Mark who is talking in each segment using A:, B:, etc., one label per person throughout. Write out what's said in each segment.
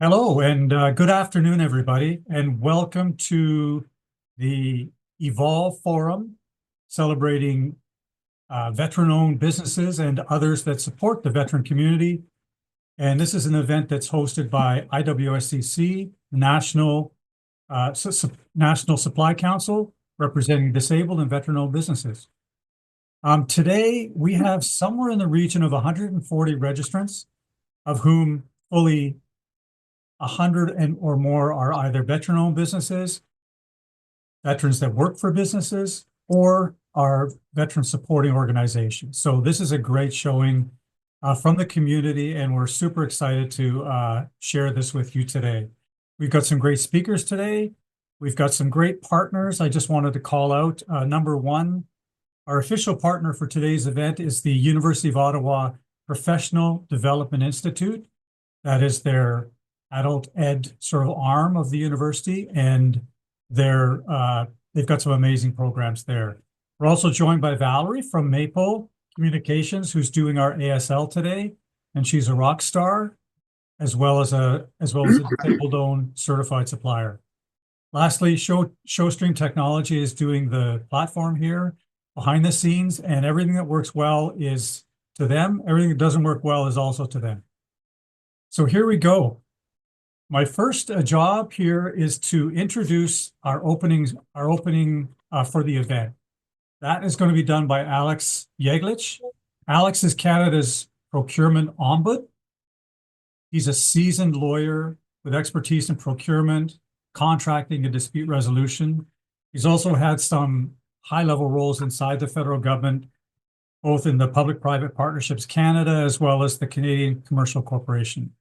A: Hello and good afternoon, everybody, and welcome to the Evolve Forum, celebrating veteran-owned businesses and others that support the veteran community. And this is an event that's hosted by IWSCC, National Supply Council, representing disabled and veteran-owned businesses. Today, we have somewhere in the region of 140 registrants, of whom fully 100 or more are either veteran-owned businesses, veterans that work for businesses, or are veteran supporting organizations. So this is a great showing from the community, and we're super excited to share this with you today. We've got some great speakers today. We've got some great partners. I just wanted to call out number one, our official partner for today's event is the University of Ottawa Professional Development Institute. That is their adult ed sort of arm of the university, and they've got some amazing programs there. We're also joined by Valerie from Maple Communications, who's doing our ASL today, and she's a rock star, as well as a disabled-owned certified supplier. Lastly, ShowStream Technology is doing the platform here behind the scenes, and everything that works well is to them. Everything that doesn't work well is also to them. So here we go. My first job here is to introduce our opening for the event. That is going to be done by Alex Yeglich. Alex is Canada's procurement ombud. He's a seasoned lawyer with expertise in procurement, contracting, and dispute resolution. He's also had some high-level roles inside the federal government, both in the Public-Private Partnerships Canada as well as the Canadian Commercial Corporation.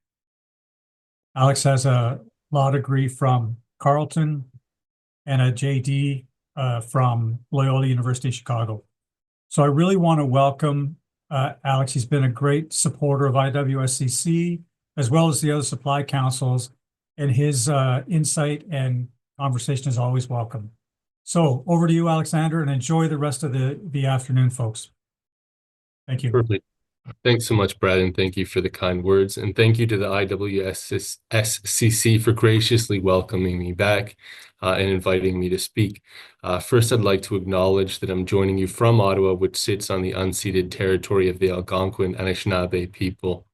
A: Alex has a law degree from Carleton and a JD from Loyola University Chicago. So I really want to welcome Alex. He's been a great supporter of IWSCC as well as the other supply councils, and his insight and conversation is always welcome. So over to you, Alexander, and enjoy the rest of the afternoon, folks. Thank you.
B: Perfect. Thanks so much, Brad, and thank you for the kind words. And thank you to the IWSCC for graciously welcoming me back and inviting me to speak. First, I'd like to acknowledge that I'm joining you from Ottawa, which sits on the unceded territory of the Algonquin and Anishinaabe people.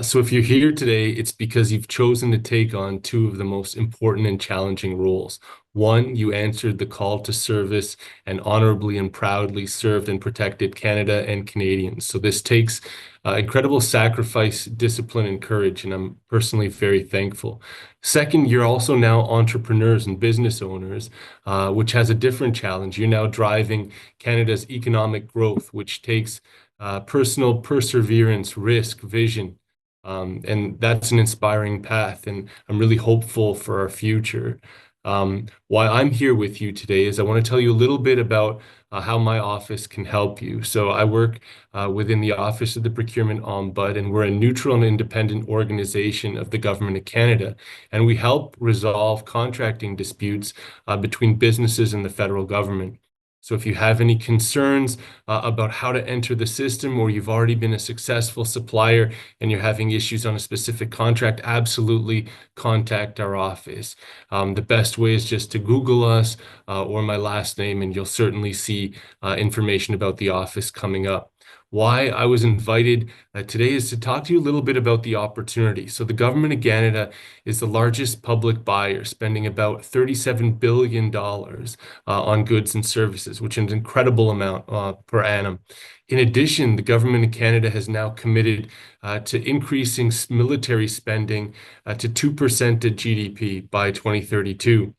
B: So if you're here today, it's because you've chosen to take on two of the most important and challenging roles. One, you answered the call to service and honorably and proudly served and protected Canada and Canadians. So this takes incredible sacrifice, discipline, and courage, and I'm personally very thankful. Second, you're also now entrepreneurs and business owners, which has a different challenge. You're now driving Canada's economic growth, which takes personal perseverance, risk, vision. And that's an inspiring path, and I'm really hopeful for our future. Why I'm here with you today is I want to tell you a little bit about how my office can help you. So I work within the Office of the Procurement Ombud, and we're a neutral and independent organization of the Government of Canada, and we help resolve contracting disputes between businesses and the federal government. So if you have any concerns about how to enter the system, or you've already been a successful supplier and you're having issues on a specific contract, absolutely contact our office. The best way is just to Google us or my last name, and you'll certainly see information about the office coming up. Why I was invited today is to talk to you a little bit about the opportunity. So the Government of Canada is the largest public buyer, spending about $37 billion on goods and services, which is an incredible amount per annum. In addition, the Government of Canada has now committed to increasing military spending to 2% of GDP by 2032.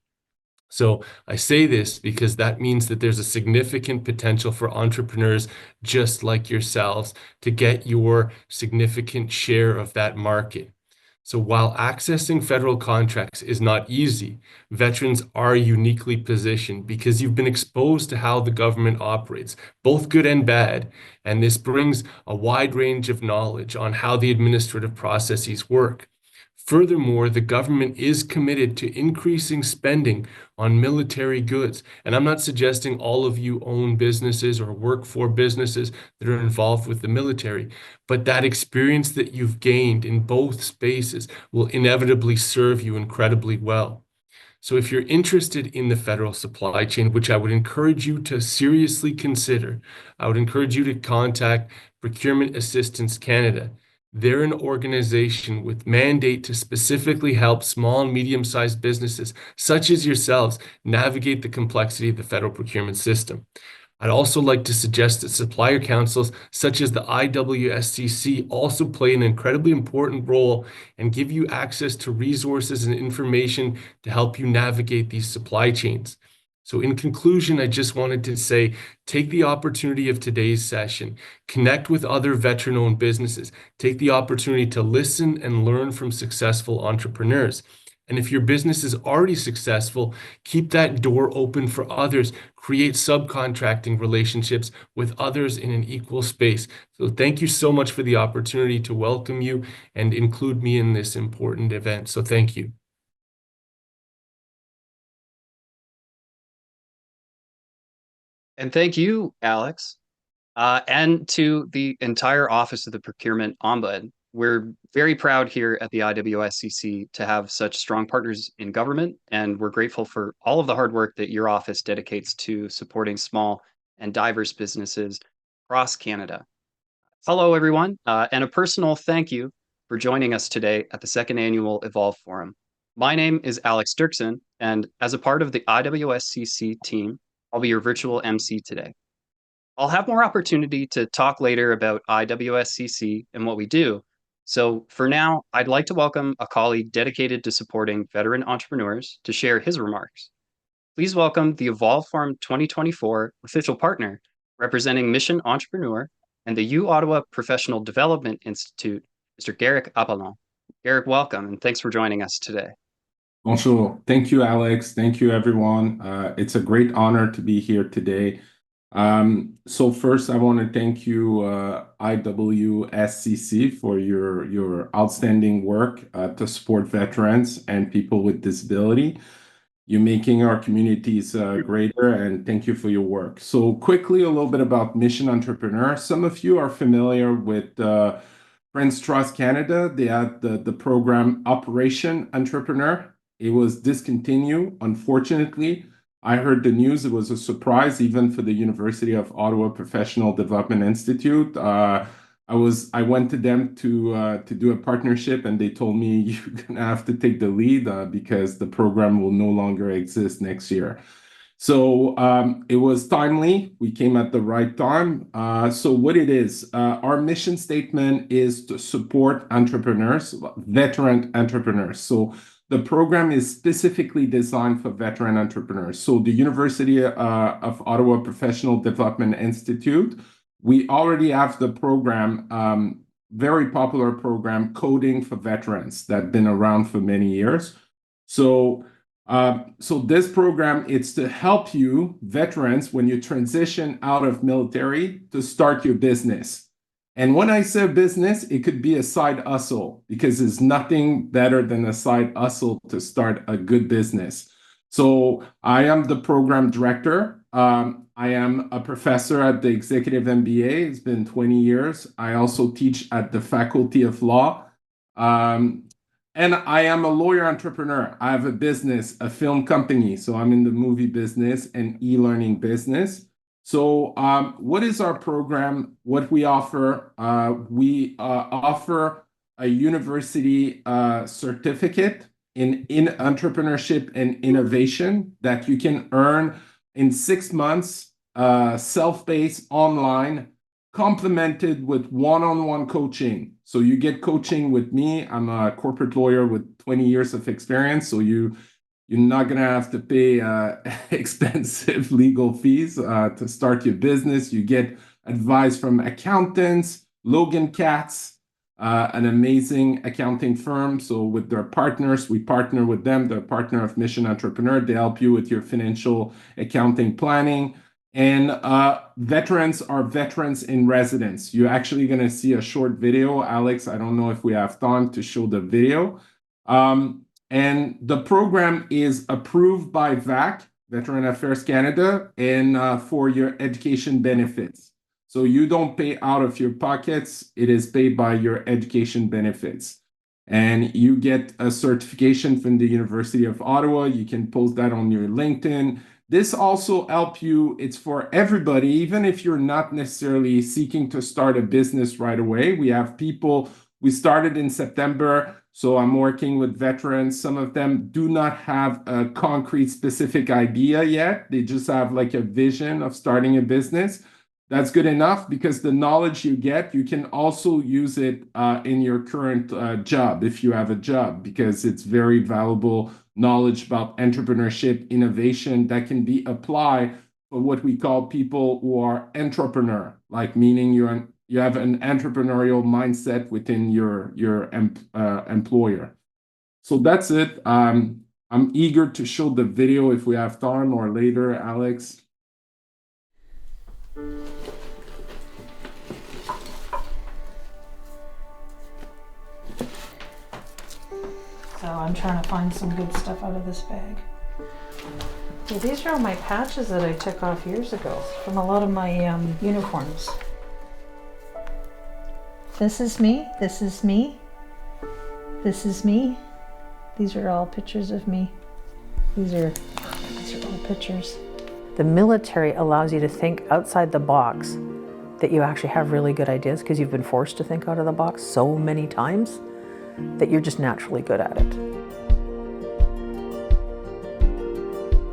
B: So I say this because that means that there's a significant potential for entrepreneurs just like yourselves to get your significant share of that market. So while accessing federal contracts is not easy, veterans are uniquely positioned because you've been exposed to how the government operates, both good and bad, and this brings a wide range of knowledge on how the administrative processes work. Furthermore, the government is committed to increasing spending on military goods. And I'm not suggesting all of you own businesses or work for businesses that are involved with the military, but that experience that you've gained in both spaces will inevitably serve you incredibly well. So if you're interested in the federal supply chain, which I would encourage you to seriously consider, I would encourage you to contact Procurement Assistance Canada. They're an organization with mandate to specifically help small and medium-sized businesses, such as yourselves, navigate the complexity of the federal procurement system. I'd also like to suggest that supplier councils such as the IWSCC also play an incredibly important role and give you access to resources and information to help you navigate these supply chains. So in conclusion, I just wanted to say, take the opportunity of today's session, connect with other veteran-owned businesses, take the opportunity to listen and learn from successful entrepreneurs. And if your business is already successful, keep that door open for others. Create subcontracting relationships with others in an equal space. So thank you so much for the opportunity to welcome you and include me in this important event. So thank you.
C: And thank you, Alex, and to the entire Office of the Procurement Ombud. We're very proud here at the IWSCC to have such strong partners in government, and we're grateful for all of the hard work that your office dedicates to supporting small and diverse businesses across Canada. Hello, everyone, and a personal thank you for joining us today at the second annual Evolve Forum. My name is Alex Dirksen, and as a part of the IWSCC team, I'll be your virtual MC today. I'll have more opportunity to talk later about IWSCC and what we do. So for now, I'd like to welcome a colleague dedicated to supporting veteran entrepreneurs to share his remarks. Please welcome the Evolve Forum 2024 official partner, representing Mission Entrepreneur and the U Ottawa Professional Development Institute, Mr. Garrick Apollon. Garrick, welcome, and thanks for joining us today.
D: Bonjour. Thank you, Alex. Thank you, everyone. It's a great honor to be here today. So first, I want to thank you, IWSCC, for your outstanding work to support veterans and people with disability. You're making our communities greater, and thank you for your work. So quickly, a little bit about Mission Entrepreneur. Some of you are familiar with Friends Trust Canada. They had the program Operation Entrepreneur. It was discontinued, unfortunately. I heard the news. It was a surprise, even for the University of Ottawa Professional Development Institute. I went to them to do a partnership, and they told me you're gonna have to take the lead because the program will no longer exist next year. So it was timely. We came at the right time. So what it is, our mission statement is to support entrepreneurs, veteran entrepreneurs. So the program is specifically designed for veteran entrepreneurs. So the University of Ottawa Professional Development Institute, we already have the program, very popular program, Coding for Veterans, that's been around for many years. So this program, it's to help you, veterans, when you transition out of military, to start your business. And when I say business, it could be a side hustle, because there's nothing better than a side hustle to start a good business. So I am the program director. I am a professor at the Executive MBA. It's been 20 years. I also teach at the Faculty of Law. And I am a lawyer entrepreneur. I have a business, a film company. So I'm in the movie business and e-learning business. So what is our program? What we offer? We offer a university certificate in entrepreneurship and innovation that you can earn in 6 months, self-paced, online, complemented with one-on-one coaching. So you get coaching with me. I'm a corporate lawyer with 20 years of experience. So you're not going to have to pay expensive legal fees to start your business. You get advice from accountants, Logan Katz, an amazing accounting firm. So with their partners, we partner with them. They're a partner of Mission Entrepreneur. They help you with your financial accounting planning. And veterans are veterans in residence. You're actually going to see a short video. Alex, I don't know if we have time to show the video. And the program is approved by VAC, Veteran Affairs Canada, and for your education benefits. So you don't pay out of your pockets. It is paid by your education benefits. And you get a certification from the University of Ottawa. You can post that on your LinkedIn. This also helps you. It's for everybody, even if you're not necessarily seeking to start a business right away. We have people, we started in September. So I'm working with veterans. Some of them do not have a concrete specific idea yet. They just have like a vision of starting a business. That's good enough, because the knowledge you get, you can also use it in your current job, if you have a job, because it's very valuable knowledge about entrepreneurship, innovation that can be applied for what we call people who are entrepreneur, like meaning you have an entrepreneurial mindset within your employer. So that's it. I'm eager to show the video if we have time, or later, Alex.
E: So I'm trying to find some good stuff out of this bag. Yeah, these are all my patches that I took off years ago from a lot of my uniforms. This is me, this is me, this is me. These are all pictures of me. These are all pictures. The military allows you to think outside the box, that you actually have really good ideas because you've been forced to think out of the box so many times. that you're just naturally good at it.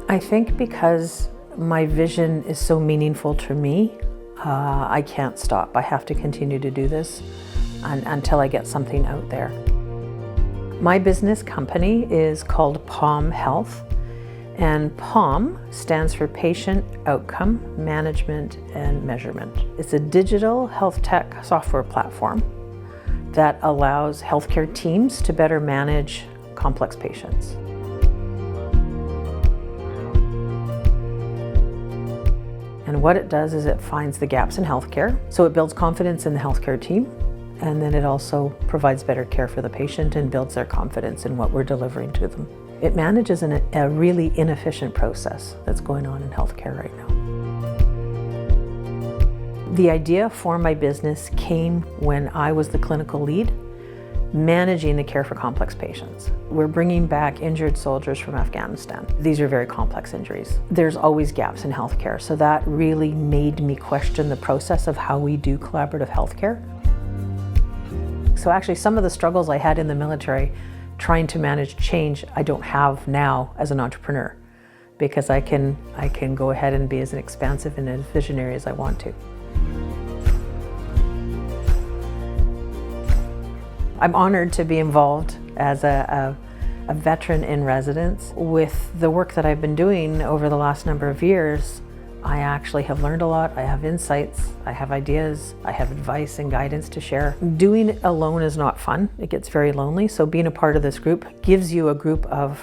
E: I think because my vision is so meaningful to me, I can't stop. I have to continue to do this until I get something out there. My business company is called POM Health, and POM stands for Patient Outcome Management and Measurement. It's a digital health tech software platform that allows healthcare teams to better manage complex patients. And what it does is it finds the gaps in healthcare. So it builds confidence in the healthcare team, and then it also provides better care for the patient and builds their confidence in what we're delivering to them. It manages a really inefficient process that's going on in healthcare right now. The idea for my business came when I was the clinical lead managing the care for complex patients. We're bringing back injured soldiers from Afghanistan. These are very complex injuries. There's always gaps in healthcare, so that really made me question the process of how we do collaborative healthcare. So actually some of the struggles I had in the military trying to manage change, I don't have now as an entrepreneur, because I can go ahead and be as expansive and as visionary as I want to. I'm honored to be involved as a veteran in residence. With the work that I've been doing over the last number of years, I actually have learned a lot. I have insights, I have ideas, I have advice and guidance to share. Doing it alone is not fun. It gets very lonely. So being a part of this group gives you a group of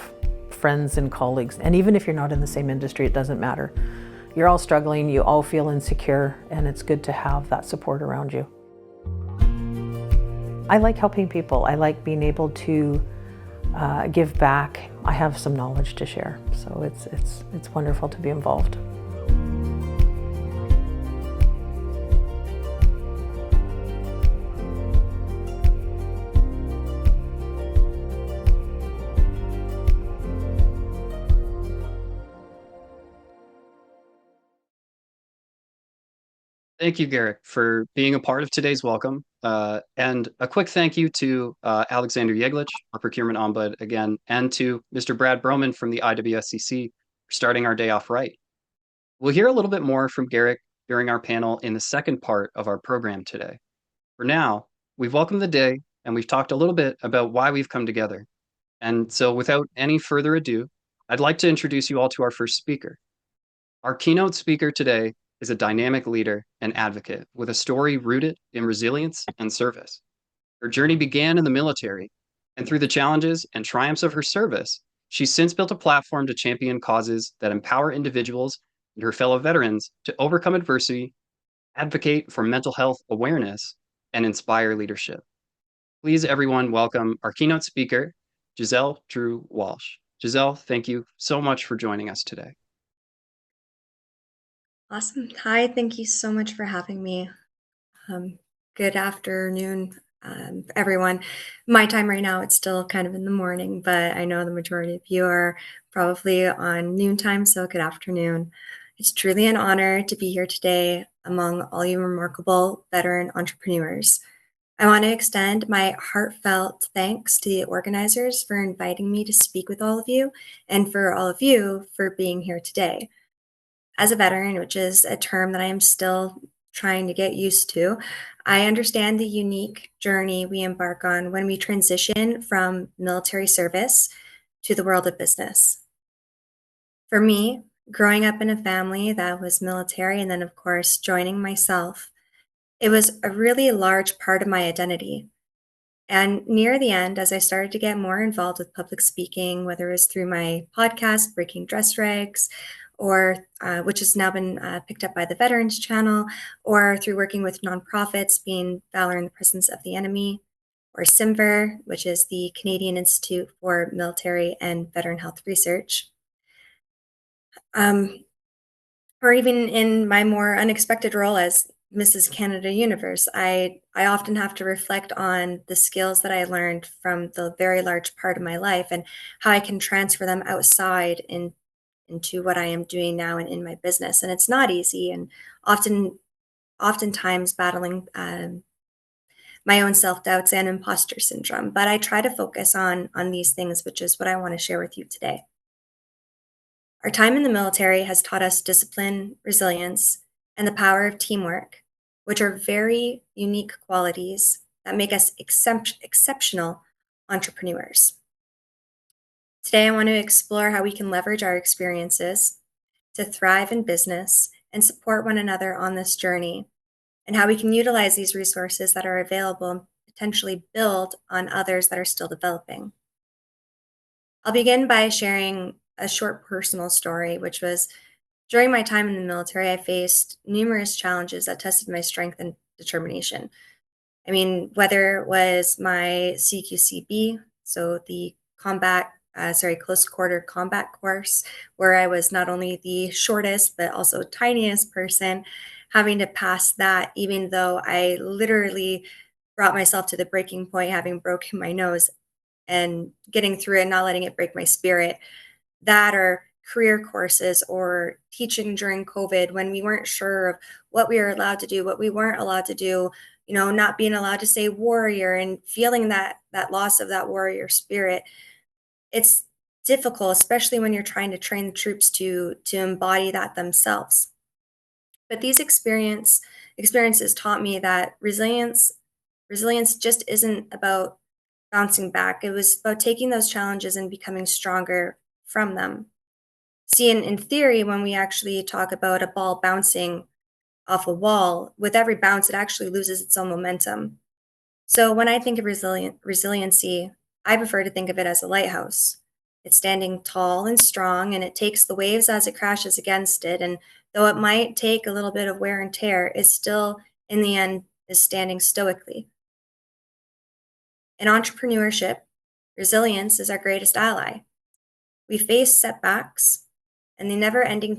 E: friends and colleagues. And even if you're not in the same industry, it doesn't matter. You're all struggling, you all feel insecure, and it's good to have that support around you. I like helping people. I like being able to give back. I have some knowledge to share, so it's wonderful to be involved.
C: Thank you, Garrick, for being a part of today's welcome. And a quick thank you to Alexander Yeglich, our procurement ombud again, and to Mr. Brad Broman from the IWSCC for starting our day off right. We'll hear a little bit more from Garrick during our panel in the second part of our program today. For now, we've welcomed the day and we've talked a little bit about why we've come together. And so without any further ado, I'd like to introduce you all to our first speaker. Our keynote speaker today is a dynamic leader and advocate with a story rooted in resilience and service. Her journey began in the military, and through the challenges and triumphs of her service, she's since built a platform to champion causes that empower individuals and her fellow veterans to overcome adversity, advocate for mental health awareness, and inspire leadership. Please, everyone, welcome our keynote speaker, Giselle Drew Walsh. Giselle, thank you so much for joining us today.
F: Awesome. Hi, thank you so much for having me. Good afternoon, everyone. My time right now, it's still kind of in the morning, but I know the majority of you are probably on noontime, so good afternoon. It's truly an honor to be here today among all you remarkable veteran entrepreneurs. I want to extend my heartfelt thanks to the organizers for inviting me to speak with all of you, and for all of you for being here today. As a veteran, which is a term that I am still trying to get used to, I understand the unique journey we embark on when we transition from military service to the world of business. For me, growing up in a family that was military and then, of course, joining myself, it was a really large part of my identity. And near the end, as I started to get more involved with public speaking, whether it was through my podcast, Breaking Dress Regs, or which has now been picked up by the Veterans Channel, or through working with nonprofits, being Valor in the Presence of the Enemy, or CIMVER, which is the Canadian Institute for Military and Veteran Health Research. Or even in my more unexpected role as Mrs. Canada Universe, I often have to reflect on the skills that I learned from the very large part of my life and how I can transfer them outside into what I am doing now and in my business. And it's not easy, and oftentimes battling my own self-doubts and imposter syndrome, but I try to focus on these things, which is what I want to share with you today. Our time in the military has taught us discipline, resilience, and the power of teamwork, which are very unique qualities that make us exceptional entrepreneurs. Today, I want to explore how we can leverage our experiences to thrive in business and support one another on this journey, and how we can utilize these resources that are available and potentially build on others that are still developing. I'll begin by sharing a short personal story, which was during my time in the military, I faced numerous challenges that tested my strength and determination. I mean, whether it was my CQCB, so the close quarter combat course, where I was not only the shortest, but also tiniest person, having to pass that, even though I literally brought myself to the breaking point, having broken my nose and getting through it, not letting it break my spirit. That or career courses or teaching during COVID when we weren't sure of what we were allowed to do, what we weren't allowed to do, not being allowed to say warrior and feeling that loss of that warrior spirit. It's difficult, especially when you're trying to train the troops to embody that themselves. But these experiences taught me that resilience just isn't about bouncing back. It was about taking those challenges and becoming stronger from them. See, in theory, when we actually talk about a ball bouncing off a wall, with every bounce, it actually loses its own momentum. So when I think of resiliency, I prefer to think of it as a lighthouse. It's standing tall and strong, and it takes the waves as it crashes against it. And though it might take a little bit of wear and tear, it still, in the end, is standing stoically. In entrepreneurship, resilience is our greatest ally. We face setbacks and the never-ending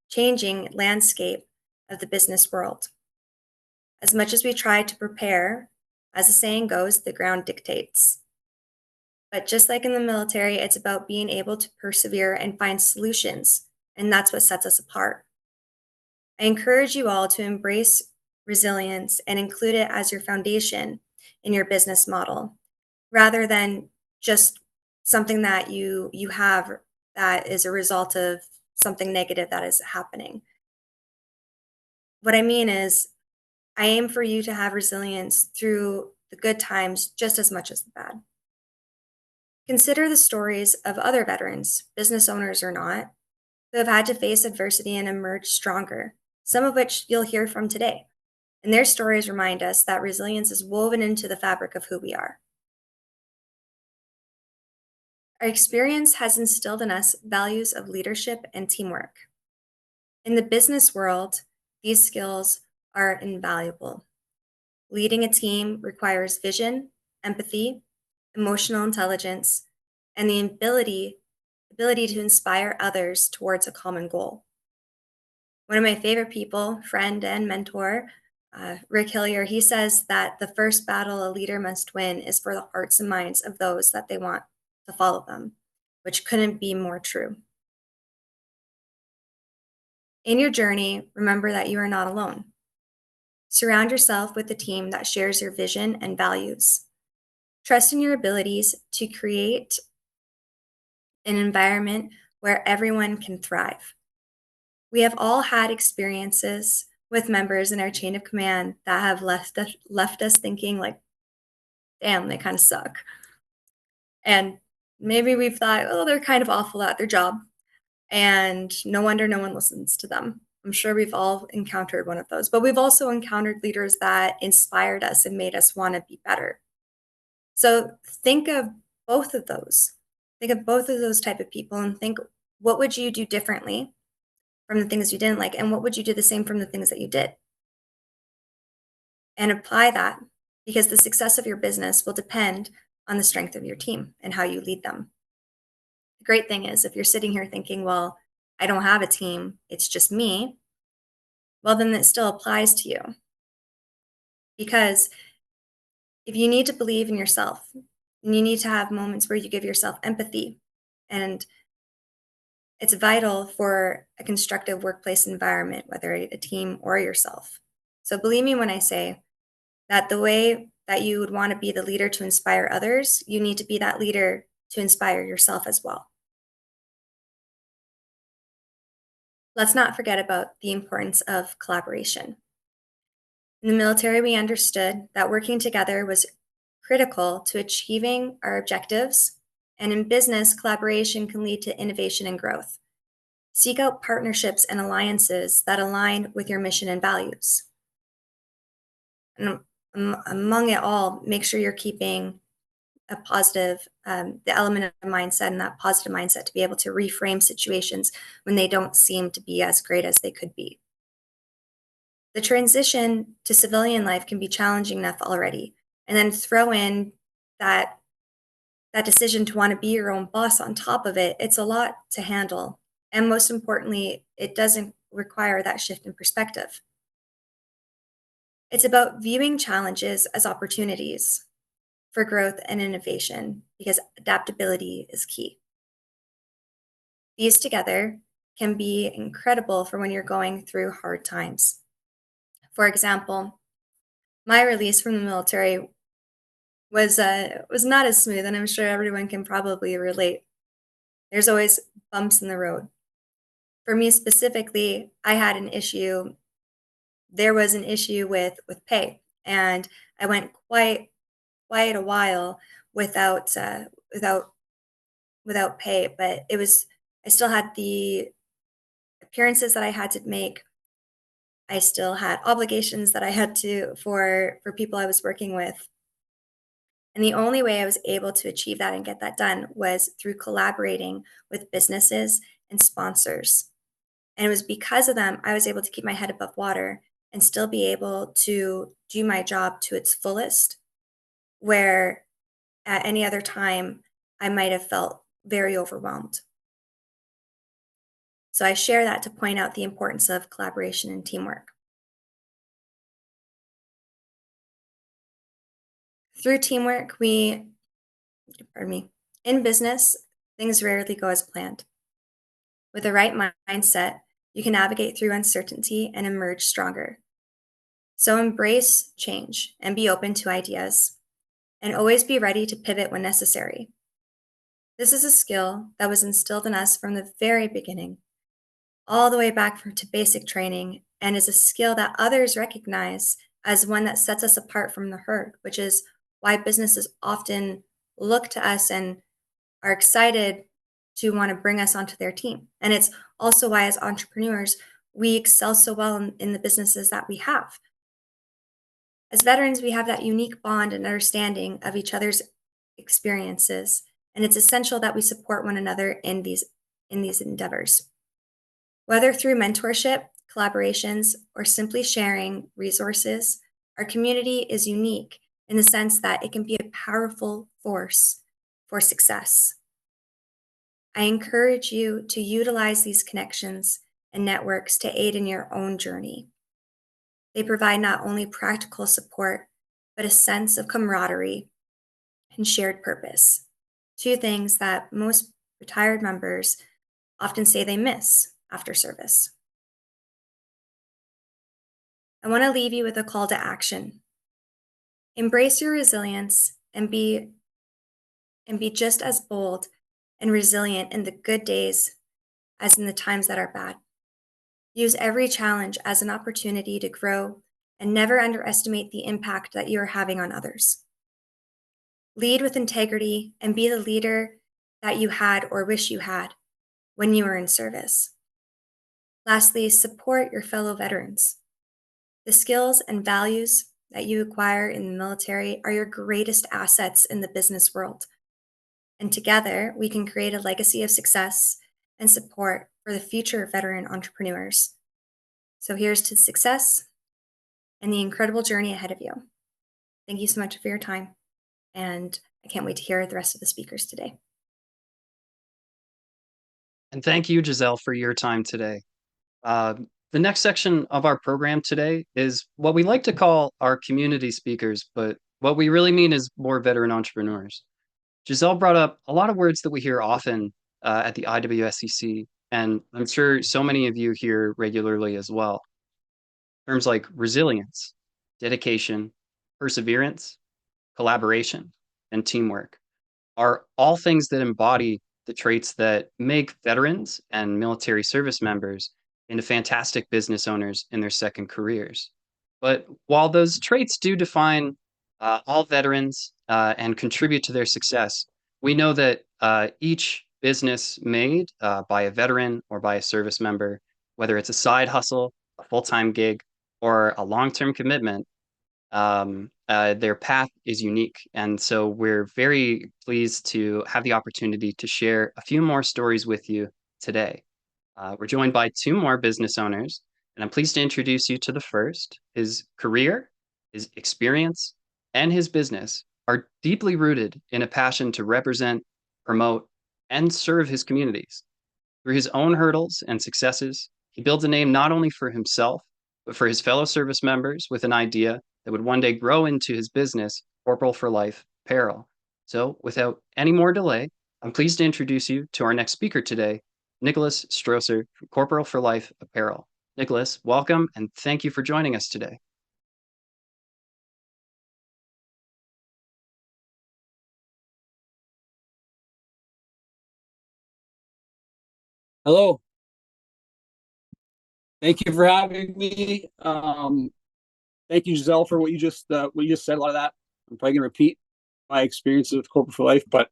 F: changing landscape of the business world. As much as we try to prepare, as the saying goes, the ground dictates. But just like in the military, it's about being able to persevere and find solutions, and that's what sets us apart. I encourage you all to embrace resilience and include it as your foundation in your business model, rather than just something that you have that is a result of something negative that is happening. What I mean is, I aim for you to have resilience through the good times just as much as the bad. Consider the stories of other veterans, business owners or not, who have had to face adversity and emerge stronger, some of which you'll hear from today. And their stories remind us that resilience is woven into the fabric of who we are. Our experience has instilled in us values of leadership and teamwork. In the business world, these skills are invaluable. Leading a team requires vision, empathy, emotional intelligence, and the ability to inspire others towards a common goal. One of my favorite people, friend and mentor, Rick Hillier, he says that the first battle a leader must win is for the hearts and minds of those that they want to follow them, which couldn't be more true. In your journey, remember that you are not alone. Surround yourself with a team that shares your vision and values. Trust in your abilities to create an environment where everyone can thrive. We have all had experiences with members in our chain of command that have left us thinking like, damn, they kind of suck. And maybe we've thought, oh, they're kind of awful at their job, and no wonder no one listens to them. I'm sure we've all encountered one of those, but we've also encountered leaders that inspired us and made us want to be better. So think of both of those. Think of both of those type of people and think, what would you do differently from the things you didn't like? And what would you do the same from the things that you did? And apply that, because the success of your business will depend on the strength of your team and how you lead them. The great thing is, if you're sitting here thinking, well, I don't have a team, it's just me, well, then it still applies to you. Because if you need to believe in yourself, and you need to have moments where you give yourself empathy, and it's vital for a constructive workplace environment, whether a team or yourself. So believe me when I say that the way that you would want to be the leader to inspire others, you need to be that leader to inspire yourself as well. Let's not forget about the importance of collaboration. In the military, we understood that working together was critical to achieving our objectives, and in business, collaboration can lead to innovation and growth. Seek out partnerships and alliances that align with your mission and values. And among it all, make sure you're keeping a positive, the element of mindset and that positive mindset to be able to reframe situations when they don't seem to be as great as they could be. The transition to civilian life can be challenging enough already, and then throw in that decision to want to be your own boss on top of it. It's a lot to handle, and most importantly, it doesn't require that shift in perspective. It's about viewing challenges as opportunities for growth and innovation, because adaptability is key. These together can be incredible for when you're going through hard times. For example, my release from the military was not as smooth, and I'm sure everyone can probably relate. There's always bumps in the road. For me specifically, I had an issue. There was an issue with pay, and I went quite a while without pay. But I still had the appearances that I had to make. I still had obligations that I had to for people I was working with. And the only way I was able to achieve that and get that done was through collaborating with businesses and sponsors. And it was because of them I was able to keep my head above water and still be able to do my job to its fullest, where at any other time I might have felt very overwhelmed. So I share that to point out the importance of collaboration and teamwork. Through teamwork, in business, things rarely go as planned. With the right mindset, you can navigate through uncertainty and emerge stronger. So embrace change and be open to ideas, and always be ready to pivot when necessary. This is a skill that was instilled in us from the very beginning, all the way back to basic training, and is a skill that others recognize as one that sets us apart from the herd, which is why businesses often look to us and are excited to want to bring us onto their team. And it's also why, as entrepreneurs, we excel so well in the businesses that we have. As veterans, we have that unique bond and understanding of each other's experiences, and it's essential that we support one another in these endeavors. Whether through mentorship, collaborations, or simply sharing resources, our community is unique in the sense that it can be a powerful force for success. I encourage you to utilize these connections and networks to aid in your own journey. They provide not only practical support, but a sense of camaraderie and shared purpose, two things that most retired members often say they miss after service. I want to leave you with a call to action. Embrace your resilience and be just as bold and resilient in the good days as in the times that are bad. Use every challenge as an opportunity to grow, and never underestimate the impact that you are having on others. Lead with integrity and be the leader that you had or wish you had when you were in service. Lastly, support your fellow veterans. The skills and values that you acquire in the military are your greatest assets in the business world. And together, we can create a legacy of success and support for the future veteran entrepreneurs. So here's to success and the incredible journey ahead of you. Thank you so much for your time, and I can't wait to hear the rest of the speakers today.
C: And thank you, Giselle, for your time today. The next section of our program today is what we like to call our community speakers, but what we really mean is more veteran entrepreneurs. Giselle brought up a lot of words that we hear often at the IWSCC, and I'm sure so many of you hear regularly as well. Terms like resilience, dedication, perseverance, collaboration, and teamwork are all things that embody the traits that make veterans and military service members into fantastic business owners in their second careers. But while those traits do define all veterans and contribute to their success, we know that each business made by a veteran or by a service member, whether it's a side hustle, a full-time gig, or a long-term commitment, their path is unique. And so we're very pleased to have the opportunity to share a few more stories with you today. We're joined by two more business owners, and I'm pleased to introduce you to the first. His career, his experience, and his business are deeply rooted in a passion to represent, promote, and serve his communities. Through his own hurdles and successes, he builds a name not only for himself, but for his fellow service members with an idea that would one day grow into his business, Corporal for Life Apparel. So without any more delay, I'm pleased to introduce you to our next speaker today, Nicholas Strosser from Corporal for Life Apparel. Nicholas, welcome, and thank you for joining us today.
G: Hello. Thank you for having me. Thank you, Giselle, for what you just said. A lot of that I'm probably gonna repeat my experience with Corporate for Life. But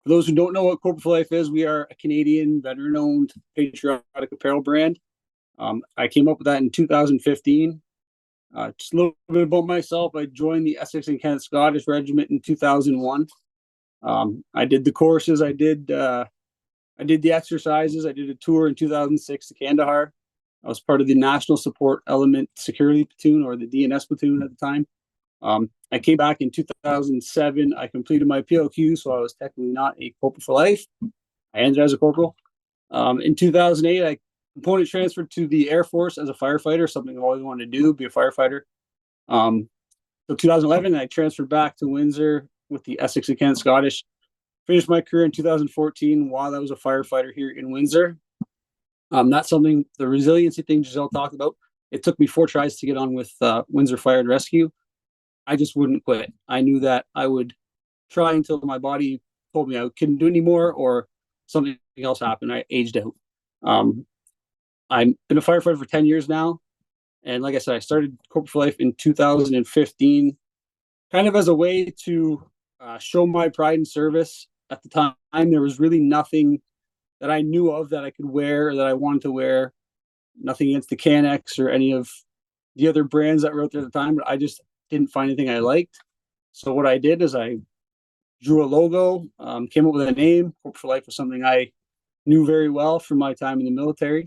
G: for those who don't know what Corporate for Life is, we are a Canadian veteran-owned patriotic apparel brand. I came up with that in 2015. Just a little bit about myself. I joined the Essex and Kent Scottish Regiment in 2001. I did the courses. I did the exercises. I did a tour in 2006 to Kandahar. I was part of the National Support Element Security Platoon, or the DNS platoon at the time. I came back in 2007. I completed my PLQ, so I was technically not a corporal for life. I ended as a corporal. In 2008, I component transferred to the Air Force as a firefighter, something I always wanted to do, be a firefighter. So 2011, I transferred back to Windsor with the Essex and Kent Scottish. Finished my career in 2014 while I was a firefighter here in Windsor. That's something, the resiliency thing Giselle talked about. It took me 4 tries to get on with Windsor Fire and Rescue. I just wouldn't quit. I knew that I would try until my body told me I couldn't do anymore or something else happened. I aged out. I've been a firefighter for 10 years now. And like I said, I started Corporate for Life in 2015, kind of as a way to show my pride in service. At the time, there was really nothing that I knew of that I could wear or that I wanted to wear. Nothing against the Canex or any of the other brands that were out there at the time, but I just didn't find anything I liked. So what I did is I drew a logo, came up with a name. Corporate for Life was something I knew very well from my time in the military.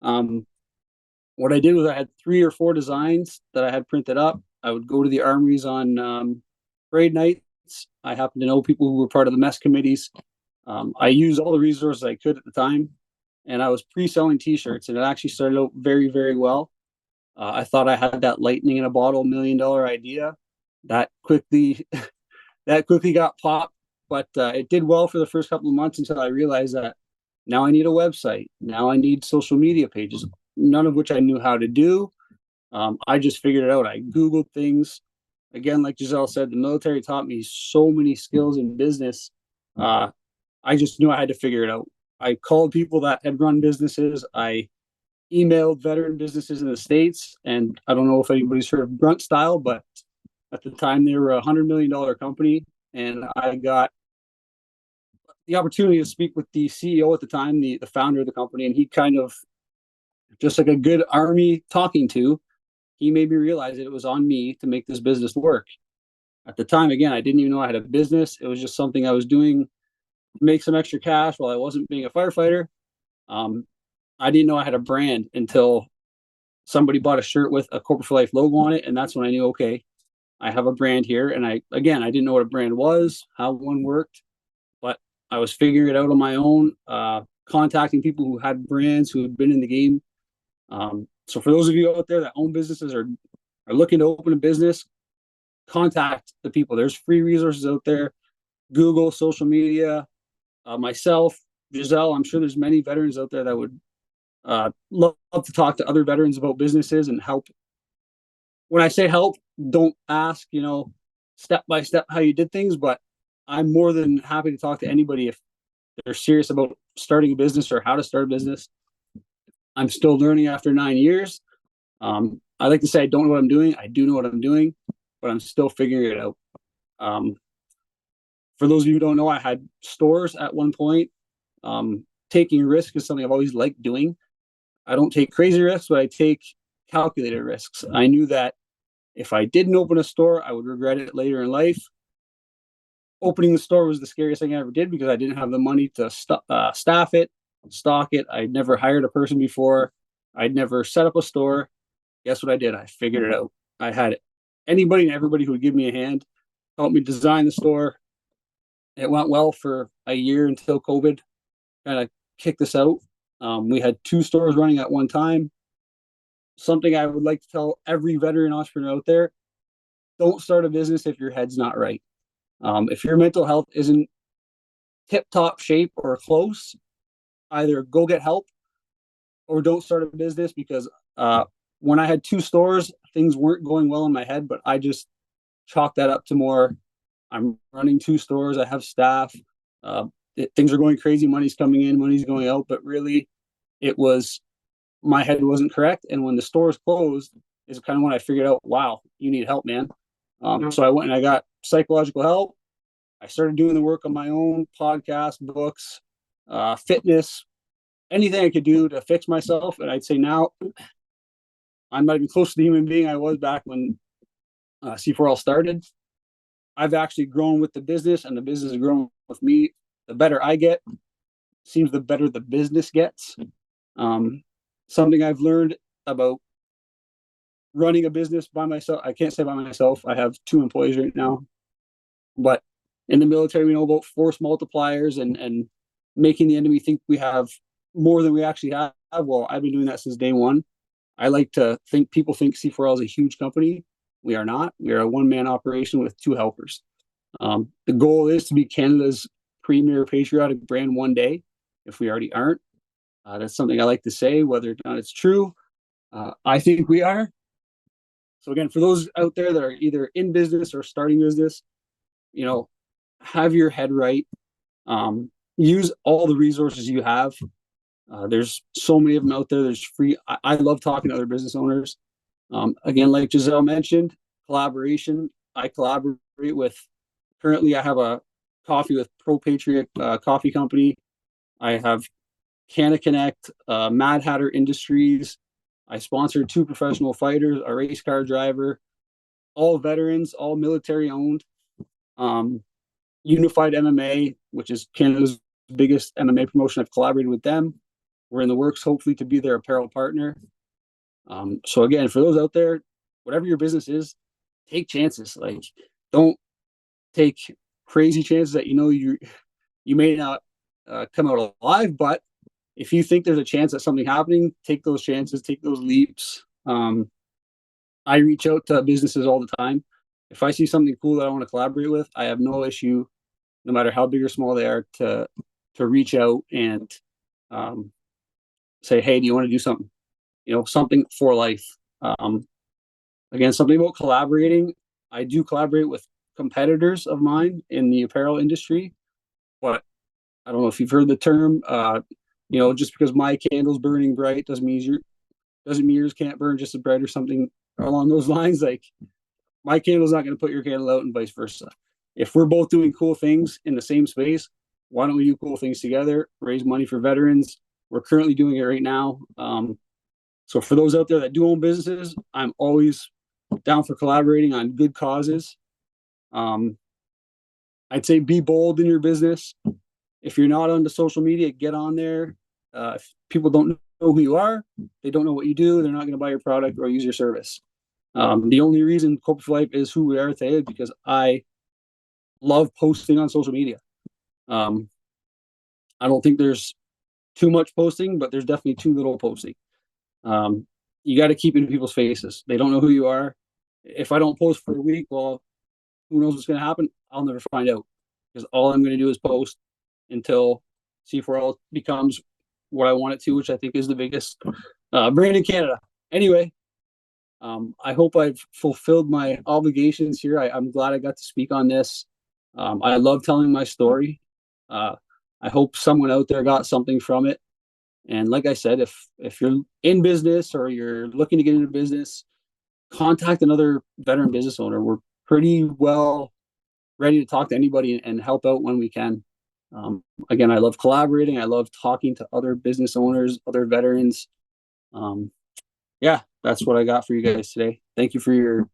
G: What I did was I had 3 or 4 designs that I had printed up. I would go to the armories on parade nights. I happened to know people who were part of the mess committees. I used all the resources I could at the time, and I was pre-selling T-shirts, and it actually started out very, very well. I thought I had that lightning in a bottle $1 million idea. That quickly got popped, but it did well for the first couple of months until I realized that now I need a website. Now I need social media pages, none of which I knew how to do. I just figured it out. I Googled things. Again, like Giselle said, the military taught me so many skills in business. I just knew I had to figure it out. I called people that had run businesses. I emailed veteran businesses in the States. And I don't know if anybody's heard of Grunt Style, but at the time they were a $100 million company. And I got the opportunity to speak with the CEO at the time, the founder of the company. And he kind of, just like a good army talking to, he made me realize that it was on me to make this business work. At the time, again, I didn't even know I had a business. It was just something I was doing to make some extra cash while I wasn't being a firefighter. I didn't know I had a brand until somebody bought a shirt with a Corporate for Life logo on it. And that's when I knew, okay, I have a brand here. And I didn't know what a brand was, how one worked, but I was figuring it out on my own, contacting people who had brands, who had been in the game. So for those of you out there that own businesses or are looking to open a business, contact the people. There's free resources out there. Google, social media, myself, Giselle. I'm sure there's many veterans out there that would love to talk to other veterans about businesses and help. When I say help, don't ask, step by step how you did things, but I'm more than happy to talk to anybody if they're serious about starting a business or how to start a business. I'm still learning after 9 years. I like to say I don't know what I'm doing. I do know what I'm doing, but I'm still figuring it out. For those of you who don't know, I had stores at one point. Taking risk is something I've always liked doing. I don't take crazy risks, but I take calculated risks. I knew that if I didn't open a store, I would regret it later in life. Opening the store was the scariest thing I ever did because I didn't have the money to staff it, stock it. I'd never hired a person before. I'd never set up a store. Guess what I did? I figured it out. I had anybody and everybody who would give me a hand, help me design the store. It went well for a year until COVID kind of kicked us out. We had 2 stores running at one time. Something I would like to tell every veteran entrepreneur out there: don't start a business if your head's not right. If your mental health isn't tip-top shape or close, either go get help or don't start a business, because when I had 2 stores, things weren't going well in my head, but I just chalked that up to more, I'm running 2 stores, I have staff, things are going crazy, money's coming in, money's going out, but really it was, my head wasn't correct. And when the stores closed is kind of when I figured out, wow, you need help, man. So I went and I got psychological help. I started doing the work on my own, podcast, books, fitness, anything I could do to fix myself. And I'd say now I'm not even close to the human being I was back when C4L started. I've actually grown with the business, and the business has grown with me. The better I get, seems the better the business gets. Something I've learned about running a business by myself, I can't say by myself, I have 2 employees right now, but in the military, we know about force multipliers and making the enemy think we have more than we actually have. Well, I've been doing that since day one. I like to think people think C4L is a huge company. We are not. We are a one-man operation with 2 helpers. The goal is to be Canada's premier patriotic brand one day, if we already aren't. That's something I like to say, whether or not it's true. I think we are. So again, for those out there that are either in business or starting business, have your head right. Use all the resources you have. There's so many of them out there. There's free. I love talking to other business owners. Again, like Giselle mentioned, collaboration. I collaborate with, currently I have a coffee with Pro Patriot Coffee Company. I have Canna Connect, Mad Hatter Industries. I sponsored 2 professional fighters, a race car driver, all veterans, all military owned. Unified MMA, which is Canada's biggest MMA promotion. I've collaborated with them. We're in the works, hopefully, to be their apparel partner. So again, for those out there, whatever your business is, take chances. Like, don't take crazy chances that you may not come out alive, but if you think there's a chance at something happening, take those chances, take those leaps. I reach out to businesses all the time. If I see something cool that I want to collaborate with, I have no issue, no matter how big or small they are, to reach out and say, hey, do you want to do something? Something for life. Again, something about collaborating. I do collaborate with competitors of mine in the apparel industry, but I don't know if you've heard the term, just because my candle's burning bright doesn't mean yours can't burn just as bright, or something along those lines. Like, my candle's not going to put your candle out, and vice versa. If we're both doing cool things in the same space, why don't we do cool things together, raise money for veterans? We're currently doing it right now. So for those out there that do own businesses, I'm always down for collaborating on good causes. I'd say be bold in your business. If you're not onto social media, get on there. If people don't know who you are, they don't know what you do, they're not going to buy your product or use your service. The only reason Corporate for Life is who we are today is because I love posting on social media. I don't think there's too much posting, but there's definitely too little posting. You got to keep in people's faces. They don't know who you are. If I don't post for a week, well, who knows what's going to happen? I'll never find out, because all I'm going to do is post until C4L becomes what I want it to, which I think is the biggest brand in Canada. Anyway, I hope I've fulfilled my obligations here. I'm glad I got to speak on this. I love telling my story. I hope someone out there got something from it. And like I said, if you're in business or you're looking to get into business, contact another veteran business owner. We're pretty well ready to talk to anybody and help out when we can. Again, I love collaborating. I love talking to other business owners, other veterans. Yeah, that's what I got for you guys today. Thank you for your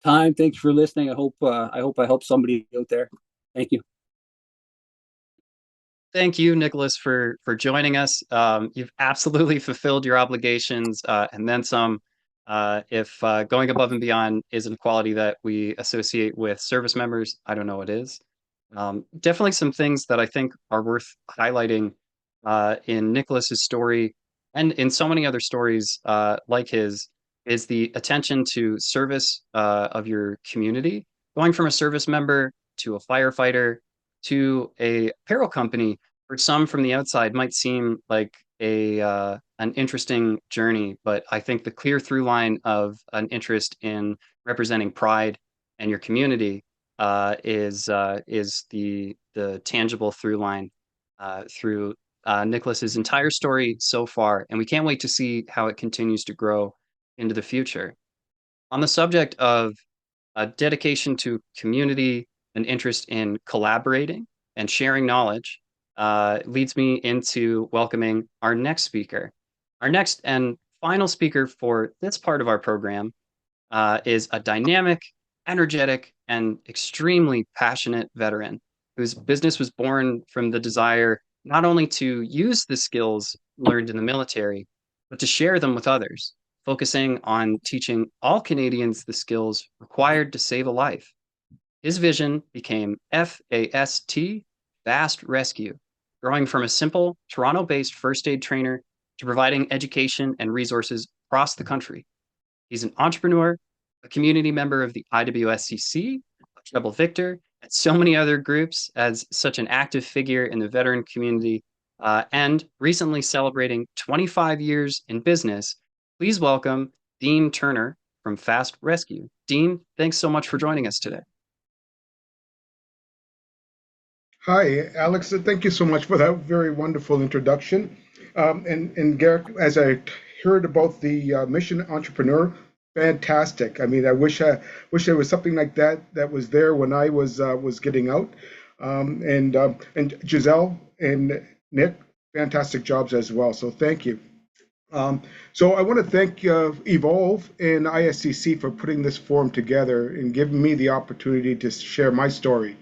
G: time. Thanks for listening. I hope I helped somebody out there. Thank you.
C: Thank you, Nicholas, for joining us. You've absolutely fulfilled your obligations and then some. If going above and beyond isn't a quality that we associate with service members, I don't know what is. Definitely some things that I think are worth highlighting in Nicholas's story and in so many other stories like his is the attention to service of your community. Going from a service member to a firefighter to a apparel company for some from the outside might seem like a an interesting journey, but I think the clear through line of an interest in representing pride and your community is the tangible through line through Nicholas's entire story so far, and we can't wait to see how it continues to grow into the future. On the subject of a dedication to community, an interest in collaborating and sharing knowledge, leads me into welcoming our next speaker. Our next and final speaker for this part of our program is a dynamic, energetic, and extremely passionate veteran whose business was born from the desire not only to use the skills learned in the military, but to share them with others, focusing on teaching all Canadians the skills required to save a life. His vision became FAST, Fast Rescue, growing from a simple Toronto-based first aid trainer to providing education and resources across the country. He's an entrepreneur, a community member of the IWSCC, a Treble Victor, and so many other groups as such an active figure in the veteran community, and recently celebrating 25 years in business. Please welcome Dean Turner from Fast Rescue. Dean, thanks so much for joining us today.
H: Hi, Alex. Thank you so much for that very wonderful introduction. And Garrett, as I heard about the Mission Entrepreneur, fantastic. I mean, I wish there was something like that was there when I was getting out. And Giselle and Nick, fantastic jobs as well. So thank you. So I want to thank Evolve and ISCC for putting this forum together and giving me the opportunity to share my story.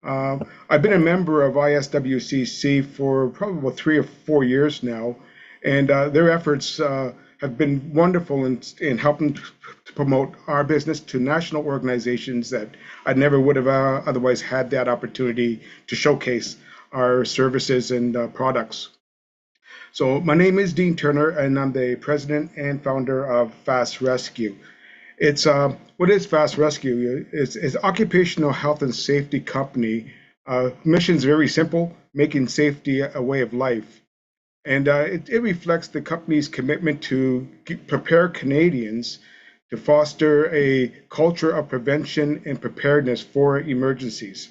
H: I've been a member of ISWCC for probably about 3 or 4 years now, and their efforts have been wonderful in helping to promote our business to national organizations that I never would have otherwise had that opportunity to showcase our services and products. So my name is Dean Turner, and I'm the president and founder of Fast Rescue. It's what is Fast Rescue? It's occupational health and safety company. Mission's very simple: making safety a way of life, and it reflects the company's commitment to prepare Canadians to foster a culture of prevention and preparedness for emergencies.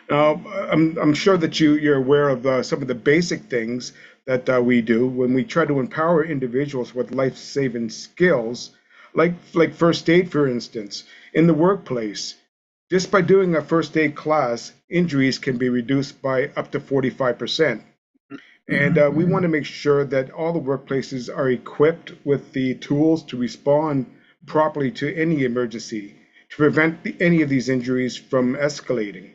H: Now, I'm sure that you're aware of some of the basic things that we do when we try to empower individuals with life-saving skills, like first aid, for instance, in the workplace. Just by doing a first aid class, injuries can be reduced by up to 45%. And we want to make sure that all the workplaces are equipped with the tools to respond properly to any emergency, to prevent any of these injuries from escalating.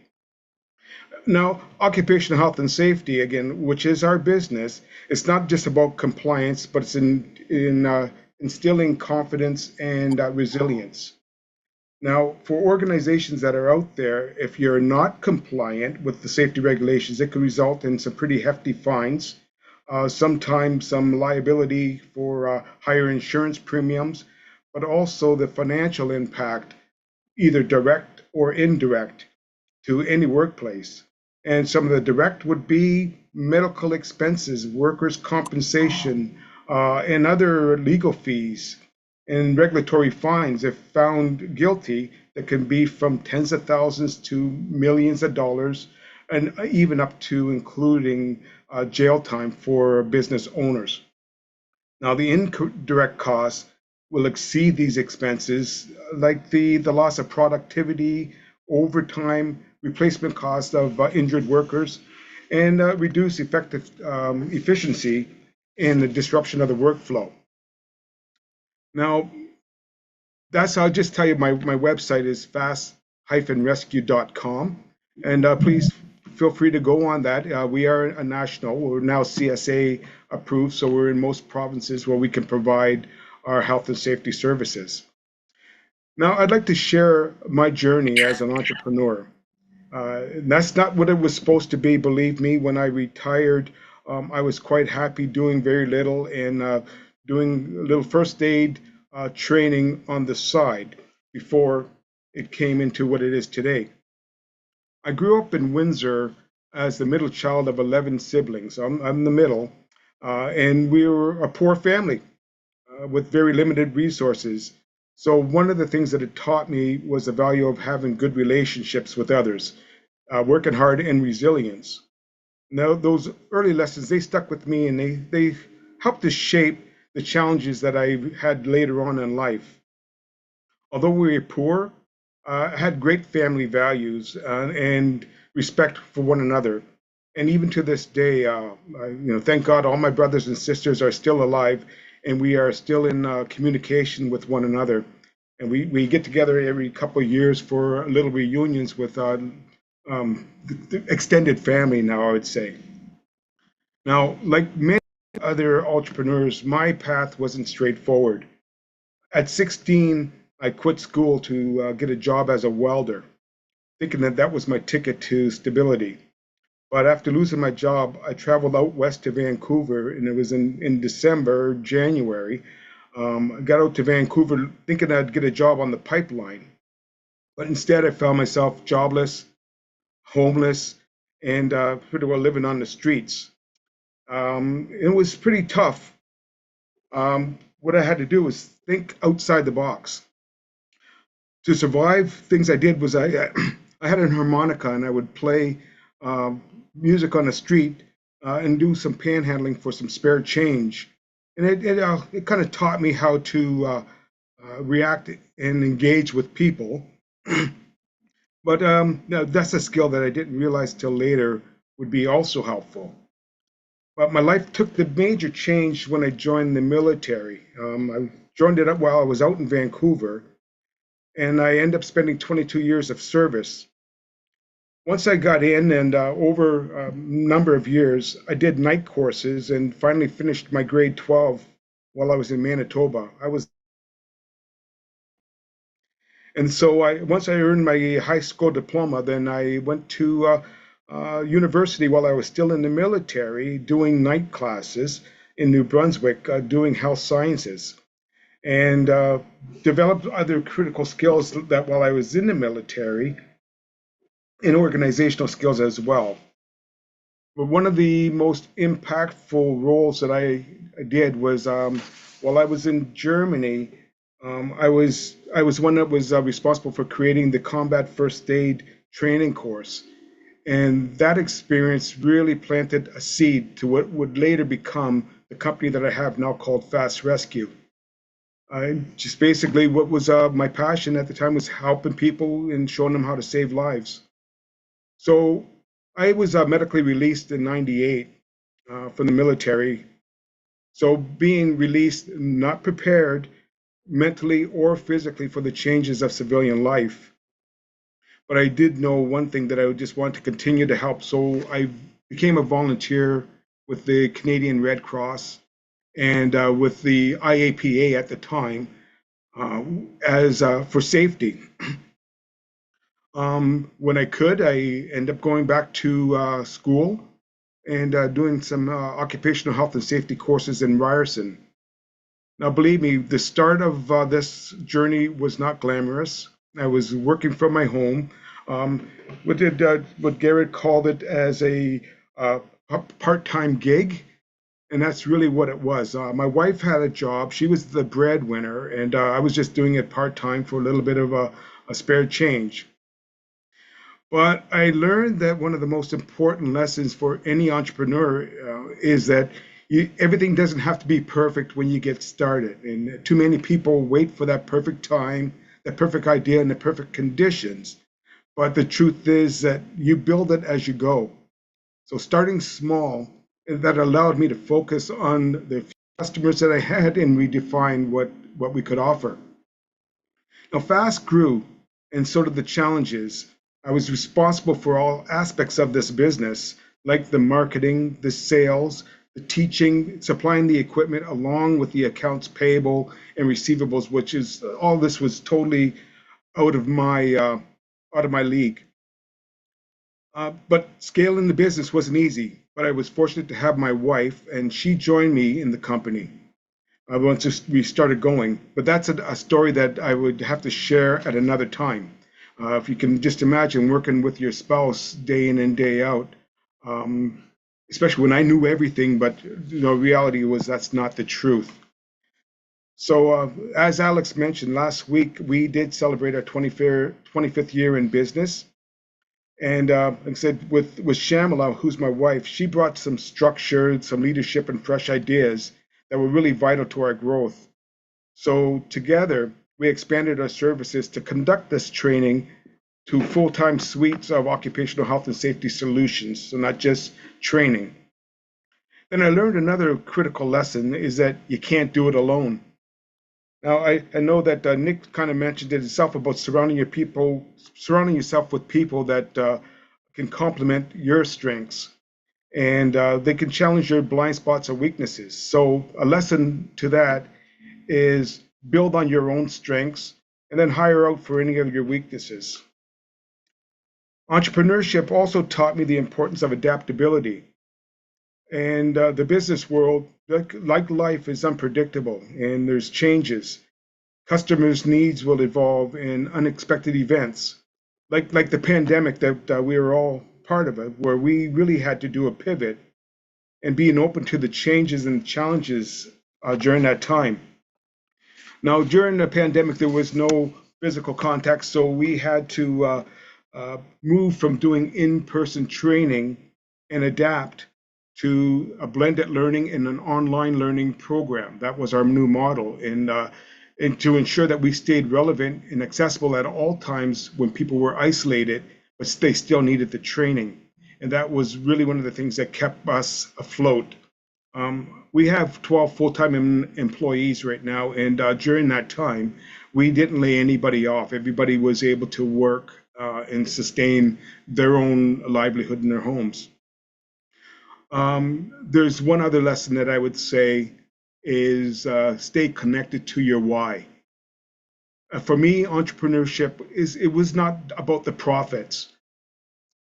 H: Now, occupational health and safety, again, which is our business, it's not just about compliance, but it's in instilling confidence and resilience. Now, for organizations that are out there, if you're not compliant with the safety regulations, it can result in some pretty hefty fines, sometimes some liability for higher insurance premiums, but also the financial impact, either direct or indirect, to any workplace. And some of the direct would be medical expenses, workers' compensation, and other legal fees. and regulatory fines, if found guilty, that can be from tens of thousands to millions of dollars, and even up to including jail time for business owners. Now, the indirect costs will exceed these expenses, like the loss of productivity, overtime, replacement cost of injured workers, and reduce effective efficiency and the disruption of the workflow. Now, I'll just tell you, my website is fast-rescue.com. And please feel free to go on that. We are a national, we're now CSA approved, so we're in most provinces where we can provide our health and safety services. Now, I'd like to share my journey as an entrepreneur. That's not what it was supposed to be, believe me. When I retired, I was quite happy doing very little and doing a little first aid training on the side before it came into what it is today. I grew up in Windsor as the middle child of 11 siblings. I'm the middle, and we were a poor family with very limited resources. So one of the things that it taught me was the value of having good relationships with others, working hard, and resilience. Now, those early lessons, they stuck with me, and they helped to shape the challenges that I had later on in life. Although we were poor, I had great family values and respect for one another. And even to this day, thank God all my brothers and sisters are still alive, and we are still in communication with one another. And we get together every couple of years for little reunions with the extended family now, I would say. Now, like many other entrepreneurs, my path wasn't straightforward. At 16, I quit school to get a job as a welder, thinking that that was my ticket to stability. But after losing my job, I traveled out west to Vancouver, and it was in December, January. I got out to Vancouver thinking I'd get a job on the pipeline. But instead, I found myself jobless, homeless, and pretty well living on the streets. It was pretty tough. What I had to do was think outside the box. To survive, things I did was I had a harmonica and I would play music on the street and do some panhandling for some spare change. And it kind of taught me how to react and engage with people. But that's a skill that I didn't realize till later would be also helpful. But my life took the major change when I joined the military. I joined it up while I was out in Vancouver, and I ended up spending 22 years of service. Once I got in, and over a number of years, I did night courses and finally finished my grade 12 while I was in Manitoba. And so once I earned my high school diploma, then I went to university while I was still in the military, doing night classes in New Brunswick, doing health sciences, and developed other critical skills that while I was in the military, and organizational skills as well. But one of the most impactful roles that I did was while I was in Germany. I was one that was responsible for creating the combat first aid training course, and that experience really planted a seed to what would later become the company that I have now called Fast Rescue. Just basically what was my passion at the time was helping people and showing them how to save lives. So I was medically released in '98 from the military. So being released, not prepared mentally or physically for the changes of civilian life. But I did know one thing, that I would just want to continue to help. So I became a volunteer with the Canadian Red Cross and with the IAPA at the time as for safety. When I could, I ended up going back to school and doing some occupational health and safety courses in Ryerson. Now, believe me, the start of this journey was not glamorous. I was working from my home. What Garrett called it as a part-time gig. And that's really what it was. My wife had a job. She was the breadwinner, and I was just doing it part-time for a little bit of a spare change. But I learned that one of the most important lessons for any entrepreneur is that everything doesn't have to be perfect when you get started. And too many people wait for that perfect time, that perfect idea, and the perfect conditions. But the truth is that you build it as you go. So starting small, that allowed me to focus on the customers that I had and redefine what we could offer. Now, Fast grew, and so did the challenges. I was responsible for all aspects of this business, like the marketing, the sales, the teaching, supplying the equipment, along with the accounts payable and receivables, which is all this was totally out of my league. But scaling the business wasn't easy. But I was fortunate to have my wife, and she joined me in the company once we started going. But that's a story that I would have to share at another time. If you can just imagine working with your spouse day in and day out, um, especially when I knew everything, but reality was that's not the truth. So, as Alex mentioned last week, we did celebrate our 25th year in business. And like I said, with Shamala, who's my wife, she brought some structure, some leadership, and fresh ideas that were really vital to our growth. So together, we expanded our services to conduct this training to full-time suites of occupational health and safety solutions, so not just training. Then I learned another critical lesson is that you can't do it alone. Now, I know that Nick kind of mentioned it himself about surrounding yourself with people that can complement your strengths and they can challenge your blind spots or weaknesses. So, a lesson to that is build on your own strengths and then hire out for any of your weaknesses. Entrepreneurship also taught me the importance of adaptability. And the business world, like life, is unpredictable and there's changes. Customers' needs will evolve in unexpected events, like the pandemic that we were all part of it, where we really had to do a pivot and being open to the changes and challenges during that time. Now, during the pandemic, there was no physical contact, so we had to move from doing in-person training and adapt to a blended learning and an online learning program. That was our new model, and to ensure that we stayed relevant and accessible at all times when people were isolated, but they still needed the training. And that was really one of the things that kept us afloat. We have 12 full-time employees right now, and during that time, we didn't lay anybody off. Everybody was able to work and sustain their own livelihood in their homes. There's one other lesson that I would say is stay connected to your why. For me, entrepreneurship it was not about the profits.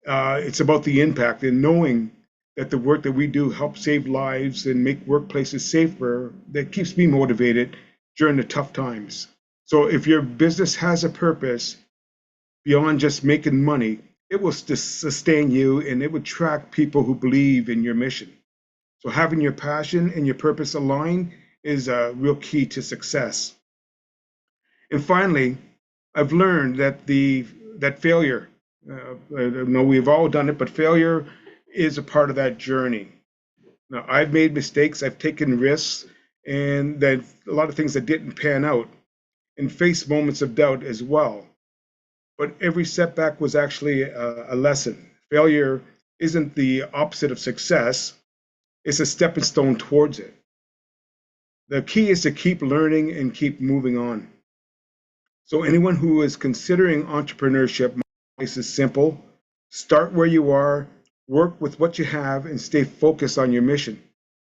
H: It's about the impact and knowing that the work that we do helps save lives and make workplaces safer. That keeps me motivated during the tough times. So if your business has a purpose beyond just making money, it will sustain you and it would attract people who believe in your mission. So having your passion and your purpose aligned is a real key to success. And finally, I've learned that failure, I know we've all done it, but failure is a part of that journey. Now, I've made mistakes, I've taken risks, and then a lot of things that didn't pan out, and faced moments of doubt as well. But every setback was actually a lesson. Failure isn't the opposite of success, it's a stepping stone towards it. The key is to keep learning and keep moving on. So anyone who is considering entrepreneurship, my advice is simple. Start where you are, work with what you have, and stay focused on your mission.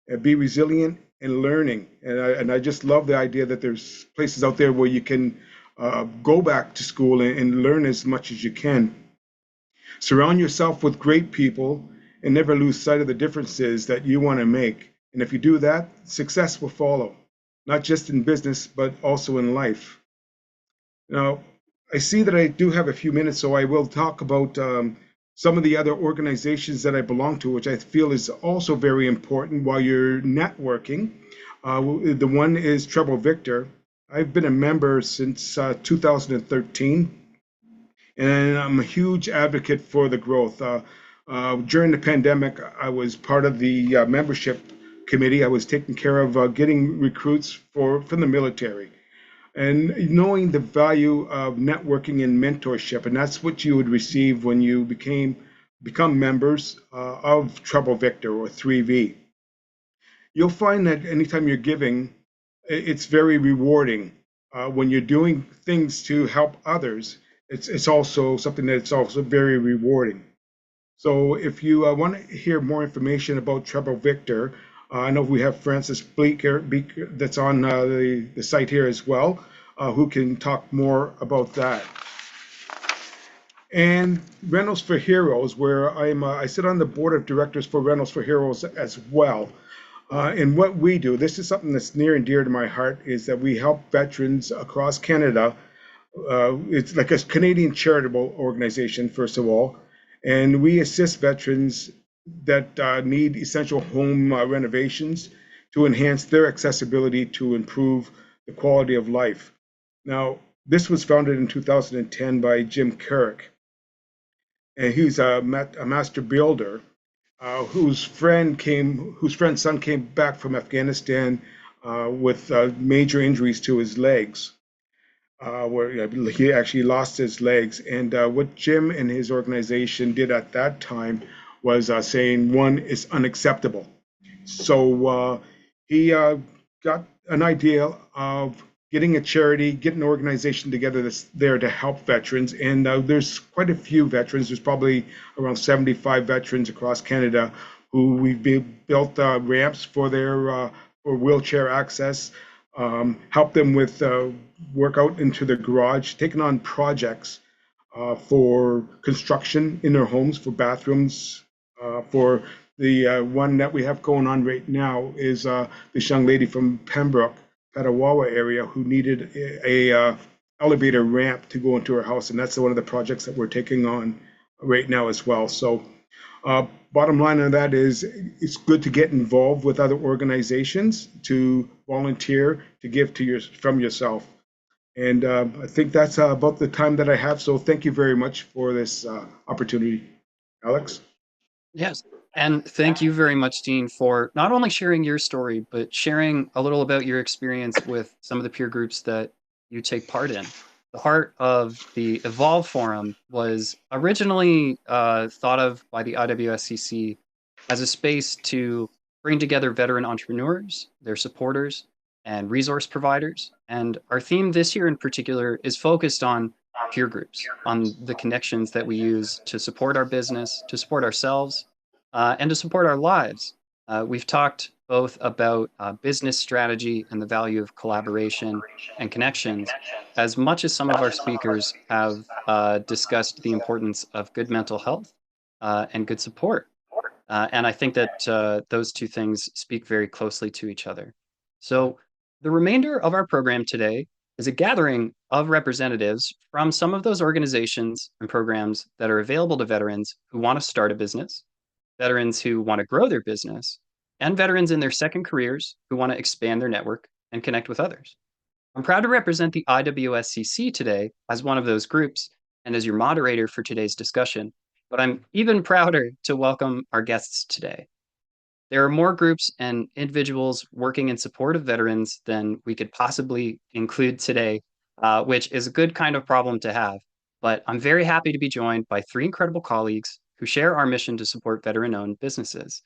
H: And be resilient and learning. And I just love the idea that there's places out there where you can go back to school and learn as much as you can. Surround yourself with great people and never lose sight of the differences that you want to make. And if you do that, success will follow, not just in business, but also in life. Now, I see that I do have a few minutes, so I will talk about some of the other organizations that I belong to, which I feel is also very important while you're networking. The one is Treble Victor. I've been a member since 2013, and I'm a huge advocate for the growth. During the pandemic, I was part of the membership committee. I was taking care of getting recruits from the military, and knowing the value of networking and mentorship, and that's what you would receive when you become members of Treble Victor or 3V. You'll find that anytime you're giving, it's very rewarding. When you're doing things to help others, it's also something that's also very rewarding. So if you want to hear more information about Treble Victor, I know we have Francis Bleeker that's on the site here as well, who can talk more about that. And Rentals for Heroes, where I sit on the board of directors for Rentals for Heroes as well. And what we do, this is something that's near and dear to my heart, is that we help veterans across Canada. It's like a Canadian charitable organization, first of all, and we assist veterans that need essential home renovations to enhance their accessibility to improve the quality of life. Now, this was founded in 2010 by Jim Carrick, and he's a master builder whose friend's son came back from Afghanistan with major injuries to his legs, where he actually lost his legs. And what Jim and his organization did at that time was saying, one, is unacceptable. So he got an idea of getting a charity, getting an organization together that's there to help veterans. And there's quite a few veterans. There's probably around 75 veterans across Canada who we've built ramps for their for wheelchair access, help them with work out into the garage, taking on projects for construction in their homes, for bathrooms, for the one that we have going on right now is this young lady from Pembroke, Petawawa area, who needed a elevator ramp to go into her house, and that's one of the projects that we're taking on right now as well. So bottom line on that is it's good to get involved with other organizations, to volunteer, to give from yourself. And I think that's about the time that I have. So thank you very much for this opportunity, Alex.
C: Yes. And thank you very much, Dean, for not only sharing your story, but sharing a little about your experience with some of the peer groups that you take part in. The heart of the Evolve Forum was originally thought of by the IWSCC as a space to bring together veteran entrepreneurs, their supporters, and resource providers. And our theme this year in particular is focused on peer groups, on the connections that we use to support our business, to support ourselves, and to support our lives. We've talked both about business strategy and the value of collaboration and connections, as much as some of our speakers have discussed the importance of good mental health and good support. And I think that those two things speak very closely to each other. So the remainder of our program today is a gathering of representatives from some of those organizations and programs that are available to veterans who want to start a business, veterans who want to grow their business, and veterans in their second careers who want to expand their network and connect with others. I'm proud to represent the IWSCC today as one of those groups and as your moderator for today's discussion, but I'm even prouder to welcome our guests today. There are more groups and individuals working in support of veterans than we could possibly include today, which is a good kind of problem to have. But I'm very happy to be joined by three incredible colleagues who share our mission to support veteran-owned businesses.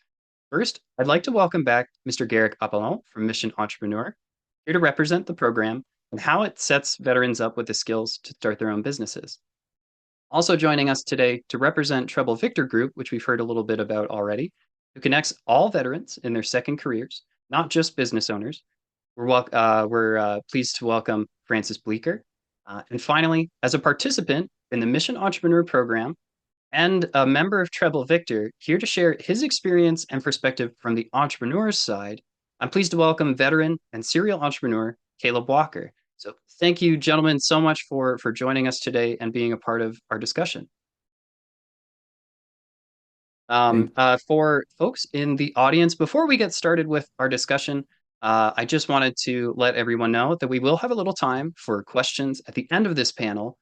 C: First, I'd like to welcome back Mr. Garrick Apollon from Mission Entrepreneur, here to represent the program and how it sets veterans up with the skills to start their own businesses. Also joining us today to represent Treble Victor Group, which we've heard a little bit about already, who connects all veterans in their second careers, not just business owners. We're pleased to welcome Francis Bleeker. And finally, as a participant in the Mission Entrepreneur Program and a member of Treble Victor, here to share his experience and perspective from the entrepreneur's side, I'm pleased to welcome veteran and serial entrepreneur Caleb Walker. So thank you, gentlemen, so much for joining us today and being a part of our discussion. For folks in the audience, before we get started with our discussion, I just wanted to let everyone know that we will have a little time for questions at the end of this panel.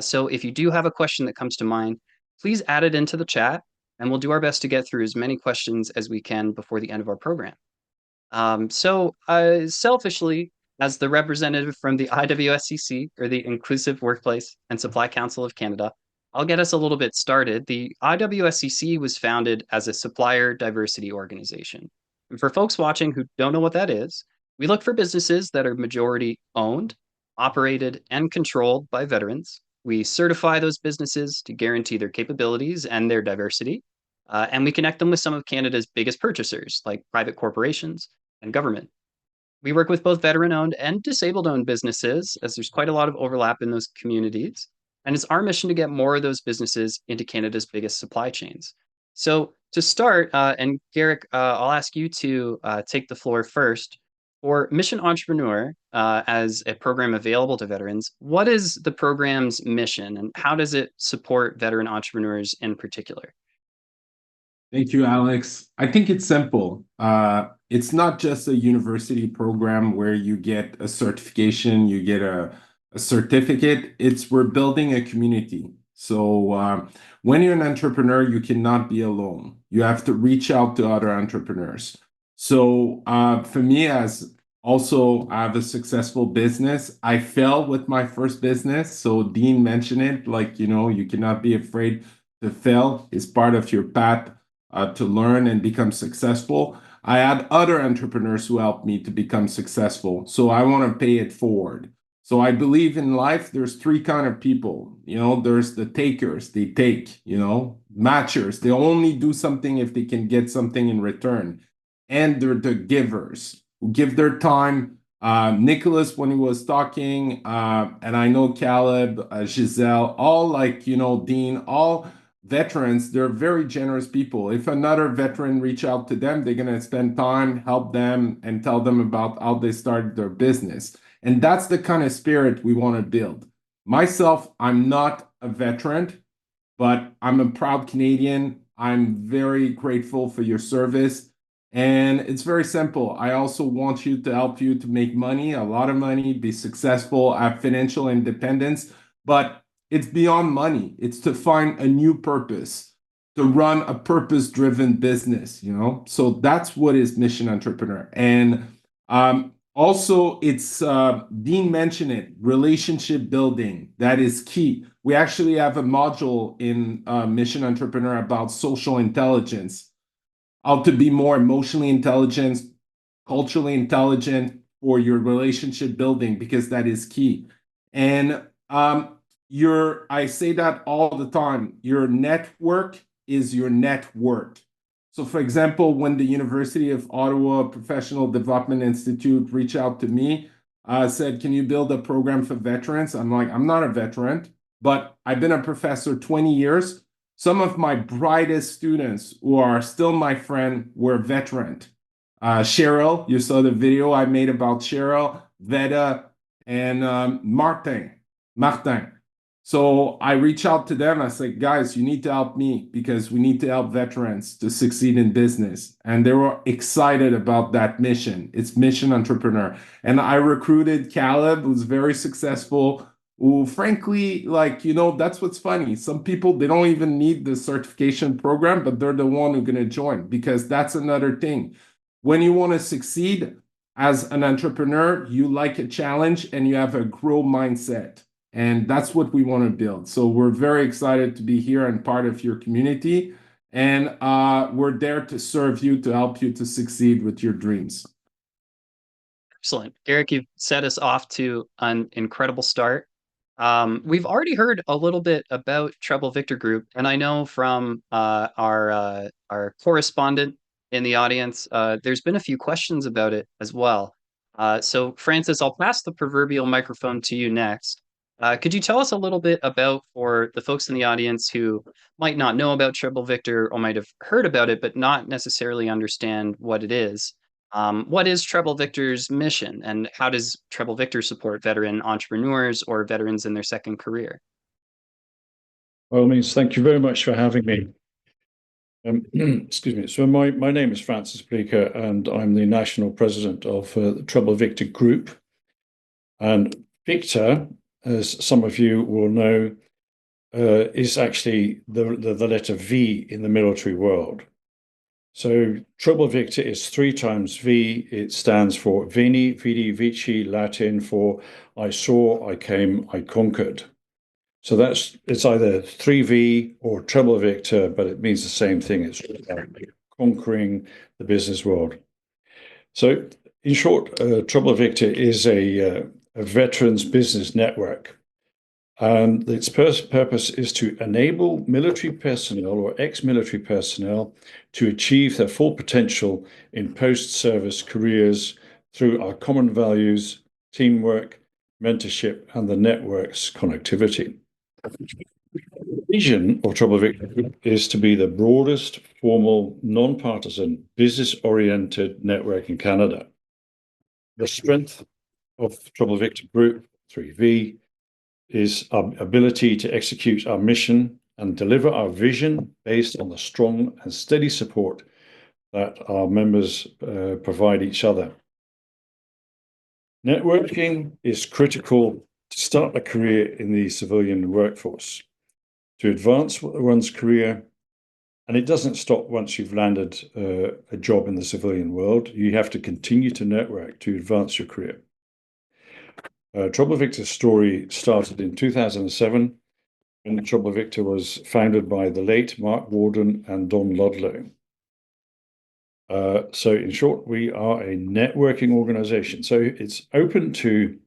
C: So if you do have a question that comes to mind, please add it into the chat, and we'll do our best to get through as many questions as we can before the end of our program. Selfishly, as the representative from the IWSCC, or the Inclusive Workplace and Supply Council of Canada, I'll get us a little bit started. The IWSCC was founded as a supplier diversity organization. And for folks watching who don't know what that is, we look for businesses that are majority owned, operated, and controlled by veterans. We certify those businesses to guarantee their capabilities and their diversity. And we connect them with some of Canada's biggest purchasers, like private corporations and government. We work with both veteran-owned and disabled-owned businesses, as there's quite a lot of overlap in those communities. And it's our mission to get more of those businesses into Canada's biggest supply chains. So to start, and Garrick, I'll ask you to take the floor first. For Mission Entrepreneur, as a program available to veterans, what is the program's mission and how does it support veteran entrepreneurs in particular?
D: Thank you, Alex. I think it's simple. It's not just a university program where you get a certification, you get a certificate. We're building a community. So when you're an entrepreneur, you cannot be alone. You have to reach out to other entrepreneurs. So for me, as also I have a successful business, I failed with my first business. So Dean mentioned it, like, you cannot be afraid to fail. It's part of your path to learn and become successful. I had other entrepreneurs who helped me to become successful. So I want to pay it forward. So I believe in life, there's three kind of people. There's the takers, they take, matchers, they only do something if they can get something in return. And they're the givers who give their time. Nicholas, when he was talking, and I know Caleb, Giselle, all Dean, all veterans, they're very generous people. If another veteran reach out to them, they're going to spend time, help them, and tell them about how they started their business. And that's the kind of spirit we want to build. Myself, I'm not a veteran, but I'm a proud Canadian. I'm very grateful for your service. And it's very simple. I also want you to help you to make money, a lot of money, be successful, have financial independence. But it's beyond money. It's to find a new purpose, to run a purpose-driven business, So that's what is Mission Entrepreneur. And also, it's Dean mentioned it, relationship building. That is key. We actually have a module in Mission Entrepreneur about social intelligence, how to be more emotionally intelligent, culturally intelligent for your relationship building, because that is key. And I say that all the time, your network is your net worth. So for example, when the University of Ottawa Professional Development Institute reached out to me, said, can you build a program for veterans? I'm like, I'm not a veteran, but I've been a professor 20 years. Some of my brightest students who are still my friend were veterans. Cheryl, you saw the video I made about Cheryl, Veda, and Martin. So I reach out to them. I say, guys, you need to help me because we need to help veterans to succeed in business. And they were excited about that mission. It's Mission Entrepreneur. And I recruited Caleb, who's very successful, who frankly, that's what's funny. Some people, they don't even need the certification program, but they're the one who's going to join, because that's another thing. When you want to succeed as an entrepreneur, you like a challenge and you have a growth mindset. And that's what we want to build. So we're very excited to be here and part of your community. And we're there to serve you, to help you to succeed with your dreams.
C: Excellent. Garrick, you've set us off to an incredible start. We've already heard a little bit about Treble Victor Group, and I know from our correspondent in the audience, there's been a few questions about it as well. So Francis, I'll pass the proverbial microphone to you next. Could you tell us a little bit about, for the folks in the audience who might not know about Treble Victor or might have heard about it, but not necessarily understand what it is? What is Treble Victor's mission, and how does Treble Victor support veteran entrepreneurs or veterans in their second career?
I: Well, thank you very much for having me. Excuse me. So my name is Francis Bleeker, and I'm the national president of the Trouble Victor Group. And Victor, as some of you will know, is actually the letter V in the military world. So Trouble Victor is 3 times V. It stands for Veni, Vidi, Vici, Latin for I saw, I came, I conquered. So it's either 3V or Treble Victor, but it means the same thing. It's conquering the business world. So in short, Treble Victor is a veterans business network. And its purpose is to enable military personnel or ex-military personnel to achieve their full potential in post-service careers through our common values, teamwork, mentorship, and the network's connectivity. The vision of Trouble Victor Group is to be the broadest, formal, non-partisan, business-oriented network in Canada. The strength of Trouble Victor Group, 3V, is our ability to execute our mission and deliver our vision based on the strong and steady support that our members provide each other. Networking is critical to start a career in the civilian workforce, to advance one's career, and it doesn't stop once you've landed a job in the civilian world. You have to continue to network to advance your career. Trouble Victor's story started in 2007 when Trouble Victor was founded by the late Mark Warden and Don Ludlow. So in short, we are a networking organization. So it's open to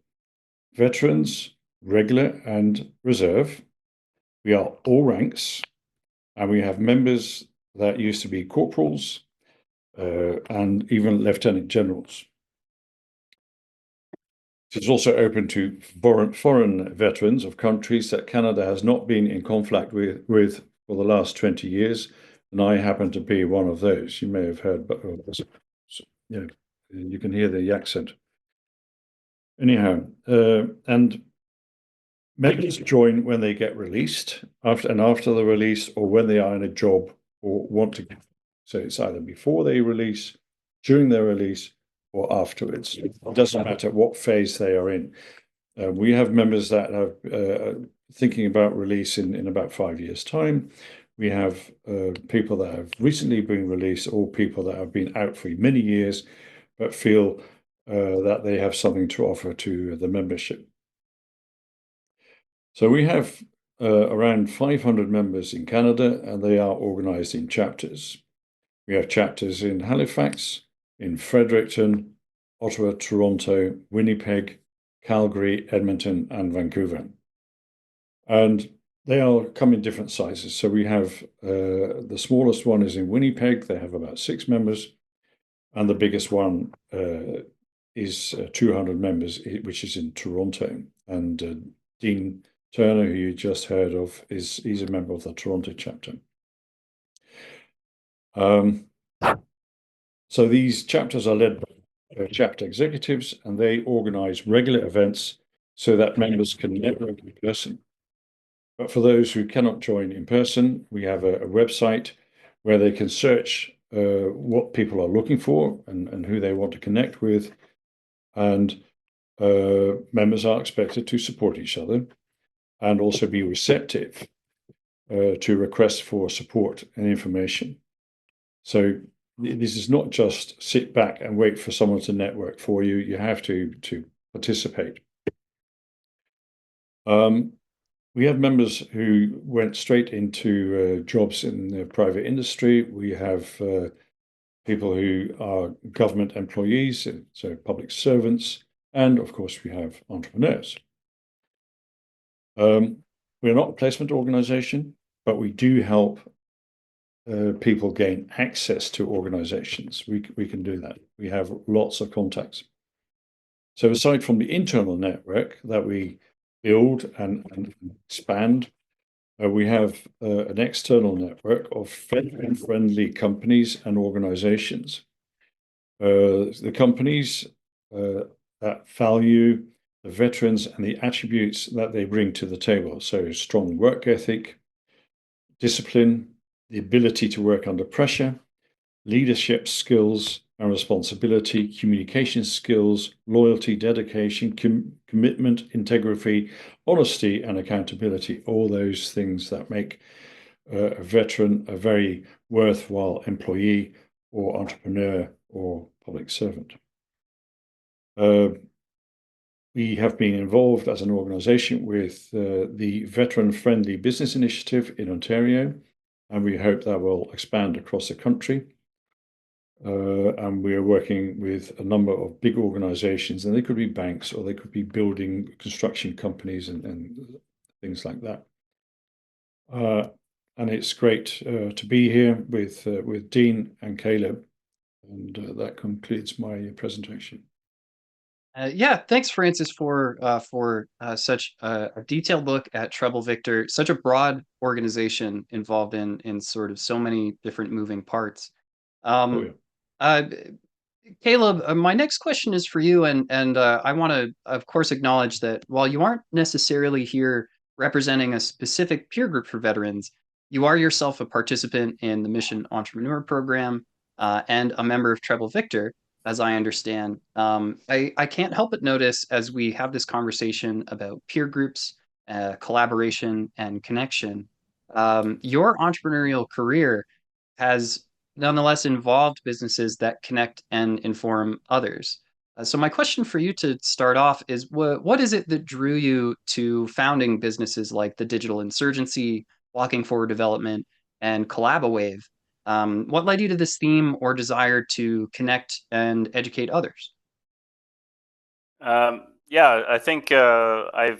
I: veterans, regular and reserve. We are all ranks, and we have members that used to be corporals and even lieutenant generals. It's also open to foreign veterans of countries that Canada has not been in conflict with for the last 20 years, and I happen to be one of those. You may have heard, but you can hear the accent. Anyhow, and members join when they get released, after the release, or when they are in a job or want to. So it's either before they release, during their release, or afterwards. It doesn't matter what phase they are in. We have members that are thinking about release in about 5 years' time. We have people that have recently been released, or people that have been out for many years, but feel that they have something to offer to the membership. So we have around 500 members in Canada, and they are organized in chapters. We have chapters in Halifax, in Fredericton, Ottawa, Toronto, Winnipeg, Calgary, Edmonton, and Vancouver. And they all come in different sizes. So we have the smallest one is in Winnipeg. They have about 6 members. And the biggest one is 200 members, which is in Toronto. And Dean Turner, who you just heard of, he's a member of the Toronto chapter. So these chapters are led by chapter executives, and they organize regular events so that members can network in person. But for those who cannot join in person, we have a website where they can search what people are looking for and who they want to connect with. And members are expected to support each other and also be receptive to requests for support and information. So this is not just sit back and wait for someone to network for you. You have to participate. We have members who went straight into jobs in the private industry. We have people who are government employees, so public servants, and of course we have entrepreneurs. We're not a placement organization, but we do help people gain access to organizations. We can do that. We have lots of contacts. So aside from the internal network that we build and expand, we have an external network of veteran-friendly companies and organizations. The companies that value the veterans and the attributes that they bring to the table. So strong work ethic, discipline, the ability to work under pressure, leadership skills and responsibility, communication skills, loyalty, dedication, commitment, integrity, honesty, and accountability. All those things that make a veteran a very worthwhile employee or entrepreneur or public servant. We have been involved as an organisation with the Veteran Friendly Business Initiative in Ontario, and we hope that will expand across the country. And we are working with a number of big organisations, and they could be banks or they could be building construction companies and things like that. And it's great to be here with Dean and Caleb, and that concludes my presentation.
C: Yeah, thanks, Francis, for such a detailed look at Treble Victor, such a broad organization involved in sort of so many different moving parts.
I: Oh, yeah.
C: Uh, Caleb, my next question is for you, and I want to, of course, acknowledge that while you aren't necessarily here representing a specific peer group for veterans, you are yourself a participant in the Mission Entrepreneur Program and a member of Treble Victor, as I understand. I can't help but notice as we have this conversation about peer groups, collaboration, and connection, your entrepreneurial career has nonetheless involved businesses that connect and inform others. So my question for you to start off is what is it that drew you to founding businesses like the Digital Insurgency, Walking Forward Development, and CollaboWave? What led you to this theme or desire to connect and educate others?
J: Yeah, I think I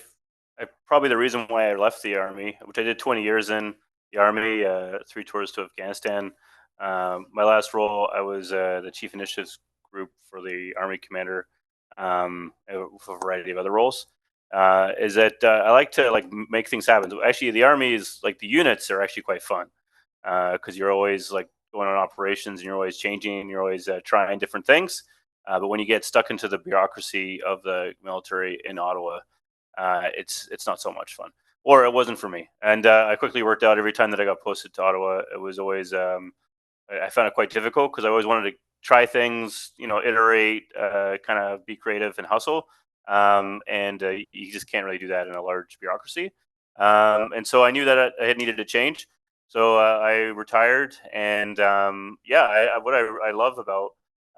J: probably the reason why I left the army, which I did 20 years in the army, 3 tours to Afghanistan. My last role, I was the chief initiatives group for the army commander, with a variety of other roles. Is that I like to make things happen. Actually, the army is like the units are actually quite fun because you're always like going on operations and you're always changing, you're always trying different things. But when you get stuck into the bureaucracy of the military in Ottawa, it's not so much fun, or it wasn't for me. And I quickly worked out every time that I got posted to Ottawa, it was always I found it quite difficult because I always wanted to try things, iterate, kind of be creative and hustle. And you just can't really do that in a large bureaucracy. And so I knew that I had needed to change. So I retired, and yeah, what I love about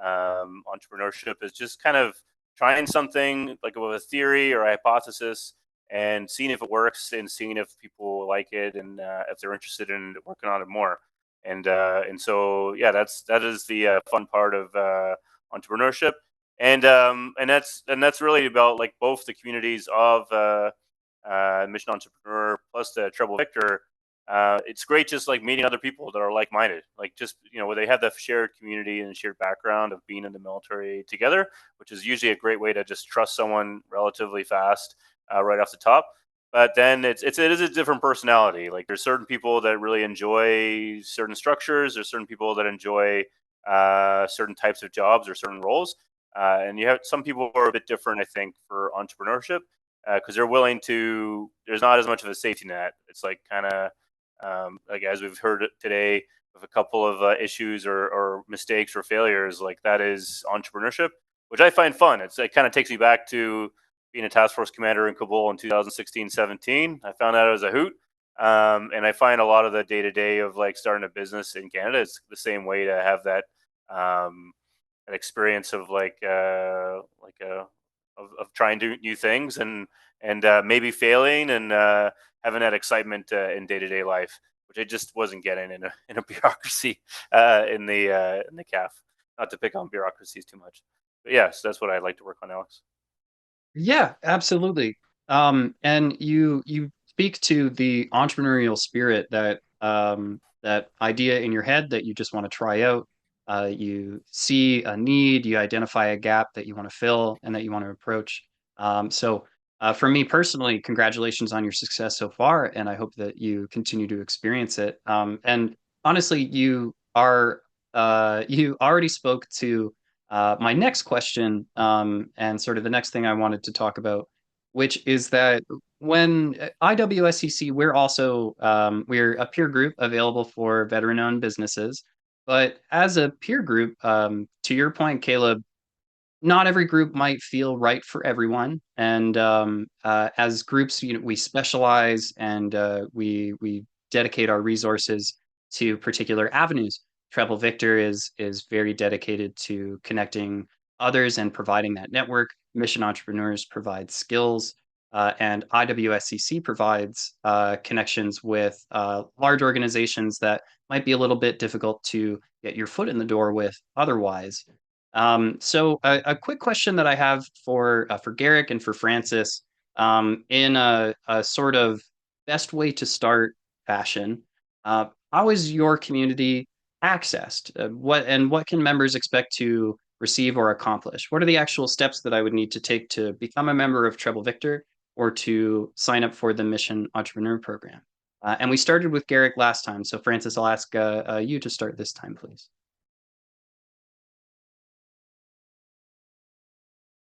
J: entrepreneurship is just kind of trying something like with a theory or a hypothesis and seeing if it works and seeing if people like it and if they're interested in working on it more. And so yeah, that is the fun part of entrepreneurship, and that's really about like both the communities of Mission Entrepreneur plus the Treble Victor. It's great just like meeting other people that are like-minded, like just where they have the shared community and shared background of being in the military together, which is usually a great way to just trust someone relatively fast right off the top. But then it is a different personality. Like there's certain people that really enjoy certain structures. There's certain people that enjoy certain types of jobs or certain roles. And you have some people who are a bit different, I think, for entrepreneurship because they're willing to. There's not as much of a safety net. It's like kind of like as we've heard today with a couple of issues or mistakes or failures. Like that is entrepreneurship, which I find fun. It kind of takes me back to being a task force commander in Kabul in 2016-17. I found out it was a hoot. And I find a lot of the day to day of like starting a business in Canada is the same way to have that an experience of of trying new things and maybe failing and having that excitement in day to day life, which I just wasn't getting in a bureaucracy in the CAF. Not to pick on bureaucracies too much, but yes, that's what I'd like to work on, Alex.
C: Yeah, absolutely. And you speak to the entrepreneurial spirit that idea in your head that you just want to try out. You see a need, you identify a gap that you want to fill and that you want to approach. So for me personally, congratulations on your success so far, and I hope that you continue to experience it. And honestly, you already spoke to my next question, and sort of the next thing I wanted to talk about, which is that when IWSCC, we're a peer group available for veteran-owned businesses. But as a peer group, to your point, Caleb, not every group might feel right for everyone. And as groups, we specialize and we dedicate our resources to particular avenues. Treble Victor is very dedicated to connecting others and providing that network. Mission Entrepreneurs provides skills, and IWSCC provides connections with large organizations that might be a little bit difficult to get your foot in the door with otherwise. So a quick question that I have for Garrick and for Francis, in a sort of best way to start fashion, how is your community accessed? What can members expect to receive or accomplish? What are the actual steps that I would need to take to become a member of Treble Victor or to sign up for the Mission Entrepreneur Program? And we started with Garrick last time, so Francis, I'll ask you to start this time, please.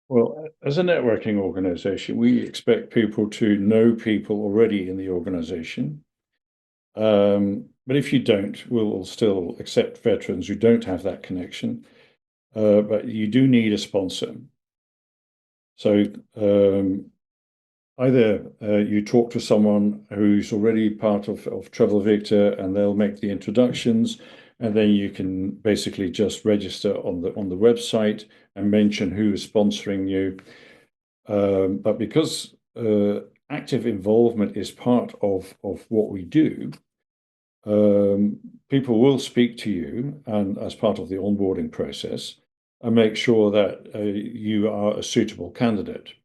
I: Well, as a networking organization, we expect people to know people already in the organization. But if you don't, we'll still accept veterans who don't have that connection. But you do need a sponsor. So either you talk to someone who's already part of Treble Victor and they'll make the introductions, and then you can basically just register on the website and mention who is sponsoring you. But because active involvement is part of what we do, people will speak to you and as part of the onboarding process and make sure that you are a suitable candidate.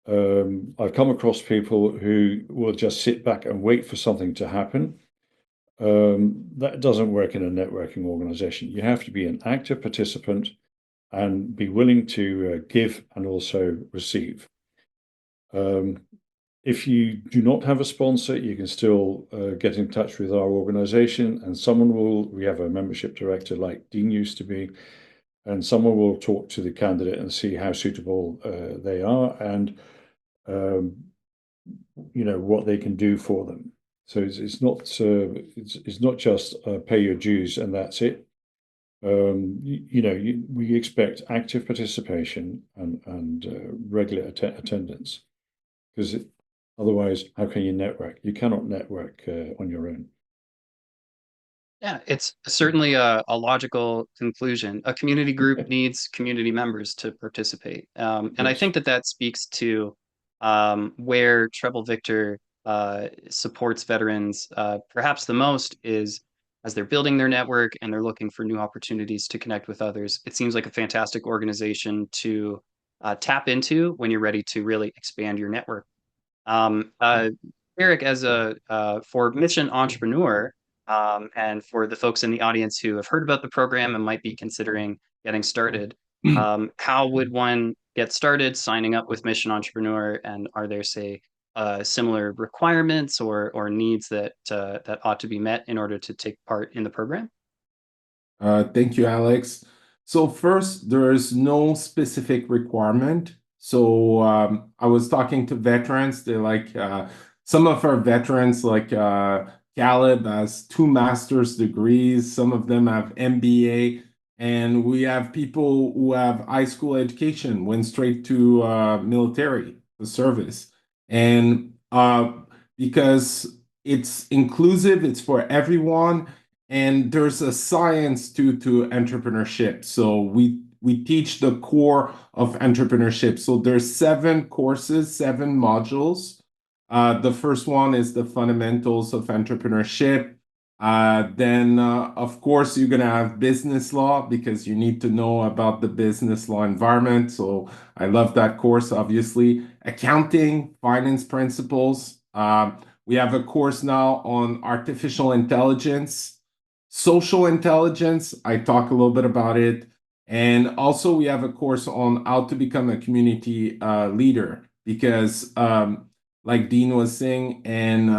I: I've come across people who will just sit back and wait for something to happen. That doesn't work in a networking organization. You have to be an active participant and be willing to give and also receive. If you do not have a sponsor, you can still get in touch with our organization, and we have a membership director like Dean used to be, and someone will talk to the candidate and see how suitable they are and what they can do for them. So it's not just pay your dues and that's it. We expect active participation and regular attendance, because otherwise, how can you network? You cannot network on your own.
C: Yeah, it's certainly a logical conclusion. A community group needs community members to participate. And I think that speaks to where Treble Victor supports veterans perhaps the most is as they're building their network and they're looking for new opportunities to connect with others. It seems like a fantastic organization to tap into when you're ready to really expand your network. Eric, for Mission Entrepreneur, and for the folks in the audience who have heard about the program and might be considering getting started, how would one get started signing up with Mission Entrepreneur? And are there, say, similar requirements or needs that ought to be met in order to take part in the program?
D: Thank you, Alex. So first, there is no specific requirement. So I was talking to veterans. They're like, some of our veterans, like Caleb, has 2 master's degrees. Some of them have MBA. And we have people who have high school education, went straight to military, the service. And because it's inclusive, it's for everyone. And there's a science to entrepreneurship. So we teach the core of entrepreneurship. So there's 7 courses, 7 modules. The first one is the fundamentals of entrepreneurship. Then, of course, you're going to have business law because you need to know about the business law environment. So I love that course, obviously. Accounting, finance principles. We have a course now on artificial intelligence. Social intelligence, I talk a little bit about it. And also we have a course on how to become a community leader, because like Dean was saying, and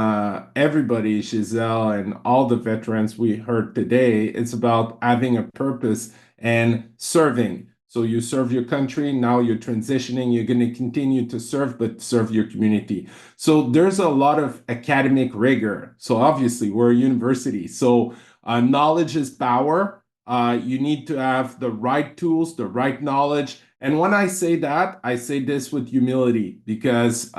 D: everybody, Giselle, and all the veterans we heard today, it's about having a purpose and serving. So you serve your country, now you're transitioning, you're going to continue to serve, but serve your community. So there's a lot of academic rigor. So obviously we're a university. So knowledge is power. You need to have the right tools, the right knowledge. And when I say that, I say this with humility because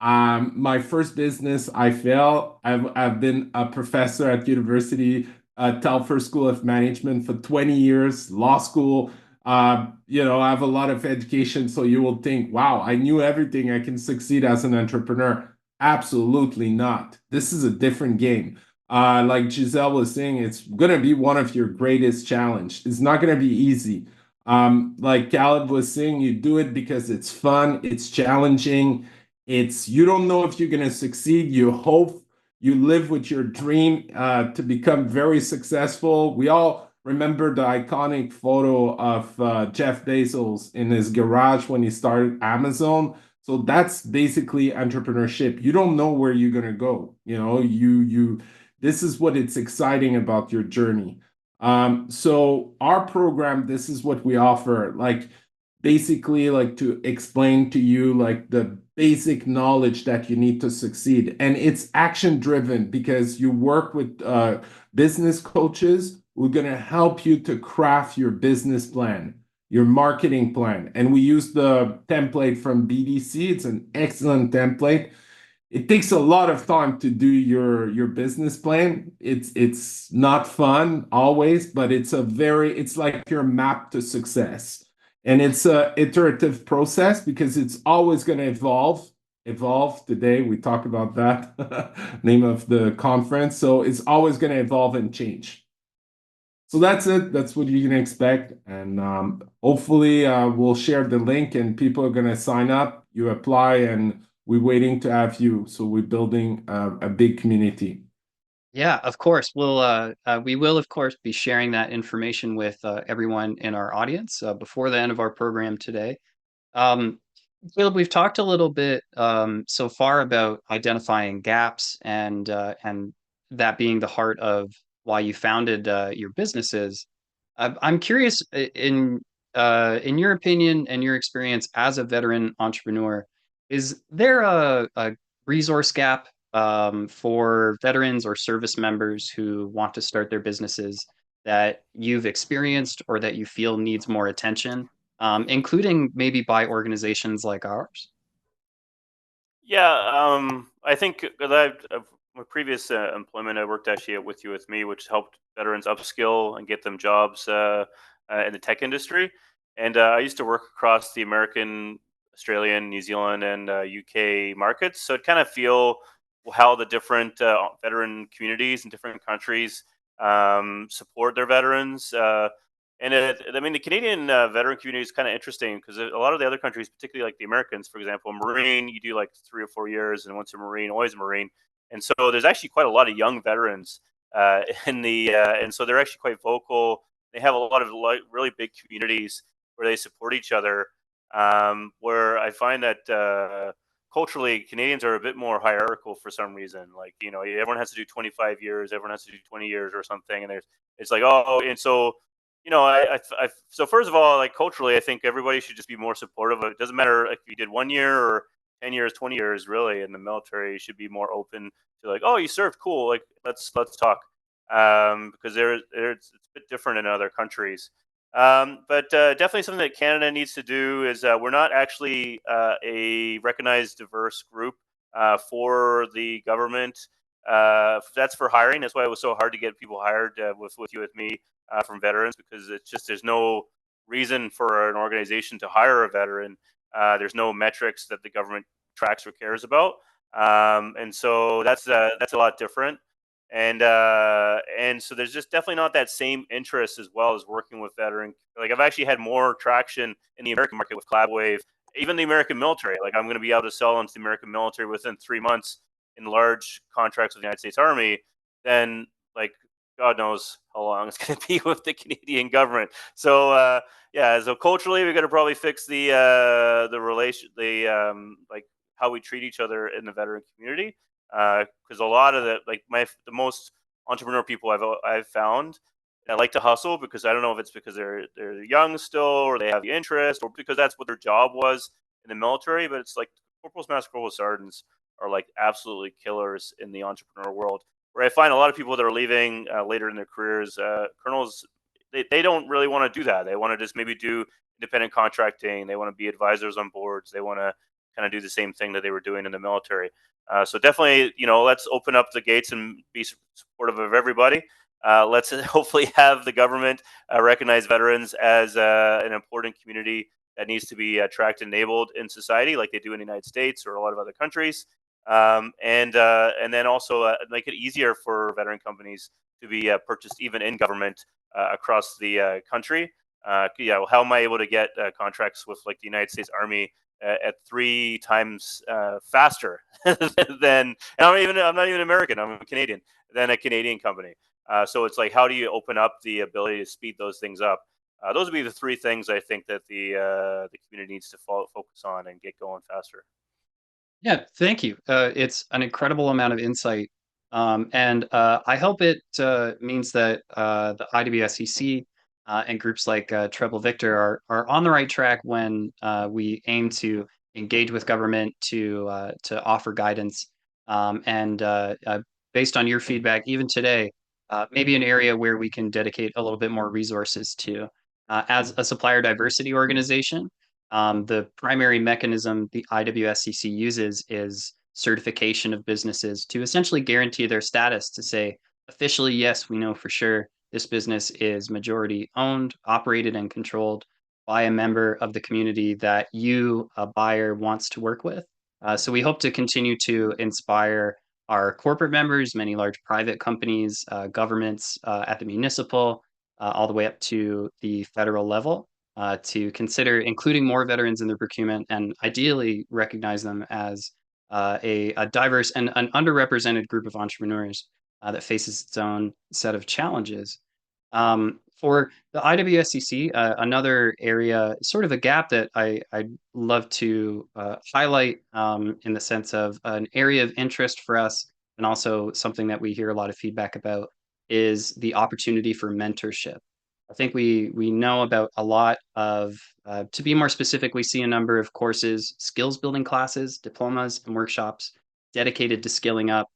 D: my first business, I failed. I've been a professor at university, Telfer School of Management for 20 years, law school. I have a lot of education, so you will think, wow, I knew everything. I can succeed as an entrepreneur. Absolutely not. This is a different game. Like Giselle was saying, it's going to be one of your greatest challenge. It's not going to be easy. Like Caleb was saying, you do it because it's fun, it's challenging. It's you don't know if you're going to succeed. You hope you live with your dream to become very successful. We all remember the iconic photo of Jeff Bezos in his garage when he started Amazon. So that's basically entrepreneurship. You don't know where you're going to go. This is what it's exciting about your journey. So our program, this is what we offer. Like basically like to explain to you like the basic knowledge that you need to succeed, and it's action driven because you work with business coaches who are going to help you to craft your business plan, your marketing plan, and we use the template from BDC. It's an excellent template. It takes a lot of time to do your business plan. It's not fun always, but it's like your map to success. And it's a iterative process because it's always going to evolve. Today we talk about that name of the conference. So it's always going to evolve and change. So that's it. That's what you can expect. And hopefully we'll share the link and people are going to sign up. You apply and we're waiting to have you. So we're building a big community.
C: Yeah, of course. We will, of course, be sharing that information with everyone in our audience before the end of our program today. Caleb, we've talked a little bit so far about identifying gaps and that being the heart of why you founded your businesses. I'm curious, in your opinion and your experience as a veteran entrepreneur, is there a resource gap for veterans or service members who want to start their businesses that you've experienced or that you feel needs more attention, including maybe by organizations like ours?
J: Yeah, I think my previous employment, I worked actually at With You With Me, which helped veterans upskill and get them jobs in the tech industry. And I used to work across the American, Australian, New Zealand, and UK markets. So it kind of feel how the different veteran communities in different countries support their veterans. I mean, the Canadian veteran community is kind of interesting because a lot of the other countries, particularly like the Americans, for example, Marine, you do like 3 or 4 years, and once a Marine, always a Marine. And so there's actually quite a lot of young veterans and so they're actually quite vocal. They have a lot of really big communities where they support each other. Where I find that culturally, Canadians are a bit more hierarchical for some reason. Like, everyone has to do 25 years, everyone has to do 20 years or something. And it's like, oh, and so so first of all, like culturally, I think everybody should just be more supportive. It doesn't matter if you did 1 year or 10 years, 20 years, really, in the military, you should be more open to like, oh, you served, cool. Like, let's talk. Because it's a bit different in other countries. But definitely something that Canada needs to do is we're not actually a recognized diverse group for the government. That's for hiring. That's why it was so hard to get people hired with You With Me from veterans, because it's just there's no reason for an organization to hire a veteran. There's no metrics that the government tracks or cares about, and so that's a lot different. And so there's just definitely not that same interest as well as working with veteran. Like I've actually had more traction in the American market with CollabWave, even the American military. Like I'm going to be able to sell into the American military within 3 months in large contracts with the United States Army than like God knows how long it's going to be with the Canadian government. So yeah, so culturally, we got to probably fix the relation, like how we treat each other in the veteran community, because a lot of the most entrepreneur people I've found, that like to hustle, because I don't know if it's because they're young still, or they have the interest, or because that's what their job was in the military. But it's like corporals, master corporals, sergeants are like absolutely killers in the entrepreneur world. Where I find a lot of people that are leaving later in their careers, colonels, they don't really want to do that. They want to just maybe do independent contracting. They want to be advisors on boards. They want to kind of do the same thing that they were doing in the military. So definitely, let's open up the gates and be supportive of everybody. Let's hopefully have the government recognize veterans as an important community that needs to be tracked and enabled in society, like they do in the United States or a lot of other countries. And then also make it easier for veteran companies to be purchased even in government across the country. How am I able to get contracts with like the United States Army at 3 times faster than? And I'm not even American. I'm a Canadian. Than a Canadian company. So it's like, how do you open up the ability to speed those things up? Those would be the 3 things I think that the community needs to focus on and get going faster.
C: Yeah, thank you. It's an incredible amount of insight. And I hope it means that the IWSCC and groups like Treble Victor are on the right track when we aim to engage with government to offer guidance. And based on your feedback, even today, maybe an area where we can dedicate a little bit more resources to. As a supplier diversity organization, the primary mechanism the IWSCC uses is certification of businesses to essentially guarantee their status to say, officially, yes, we know for sure this business is majority owned, operated, and controlled by a member of the community that you, a buyer, wants to work with. So we hope to continue to inspire our corporate members, many large private companies, governments at the municipal, all the way up to the federal level, to consider including more veterans in their procurement and ideally recognize them as a diverse and an underrepresented group of entrepreneurs that faces its own set of challenges. For the IWSCC, another area, sort of a gap that I'd love to highlight in the sense of an area of interest for us, and also something that we hear a lot of feedback about, is the opportunity for mentorship. I think we know about a lot of, to be more specific, we see a number of courses, skills building classes, diplomas, and workshops dedicated to skilling up,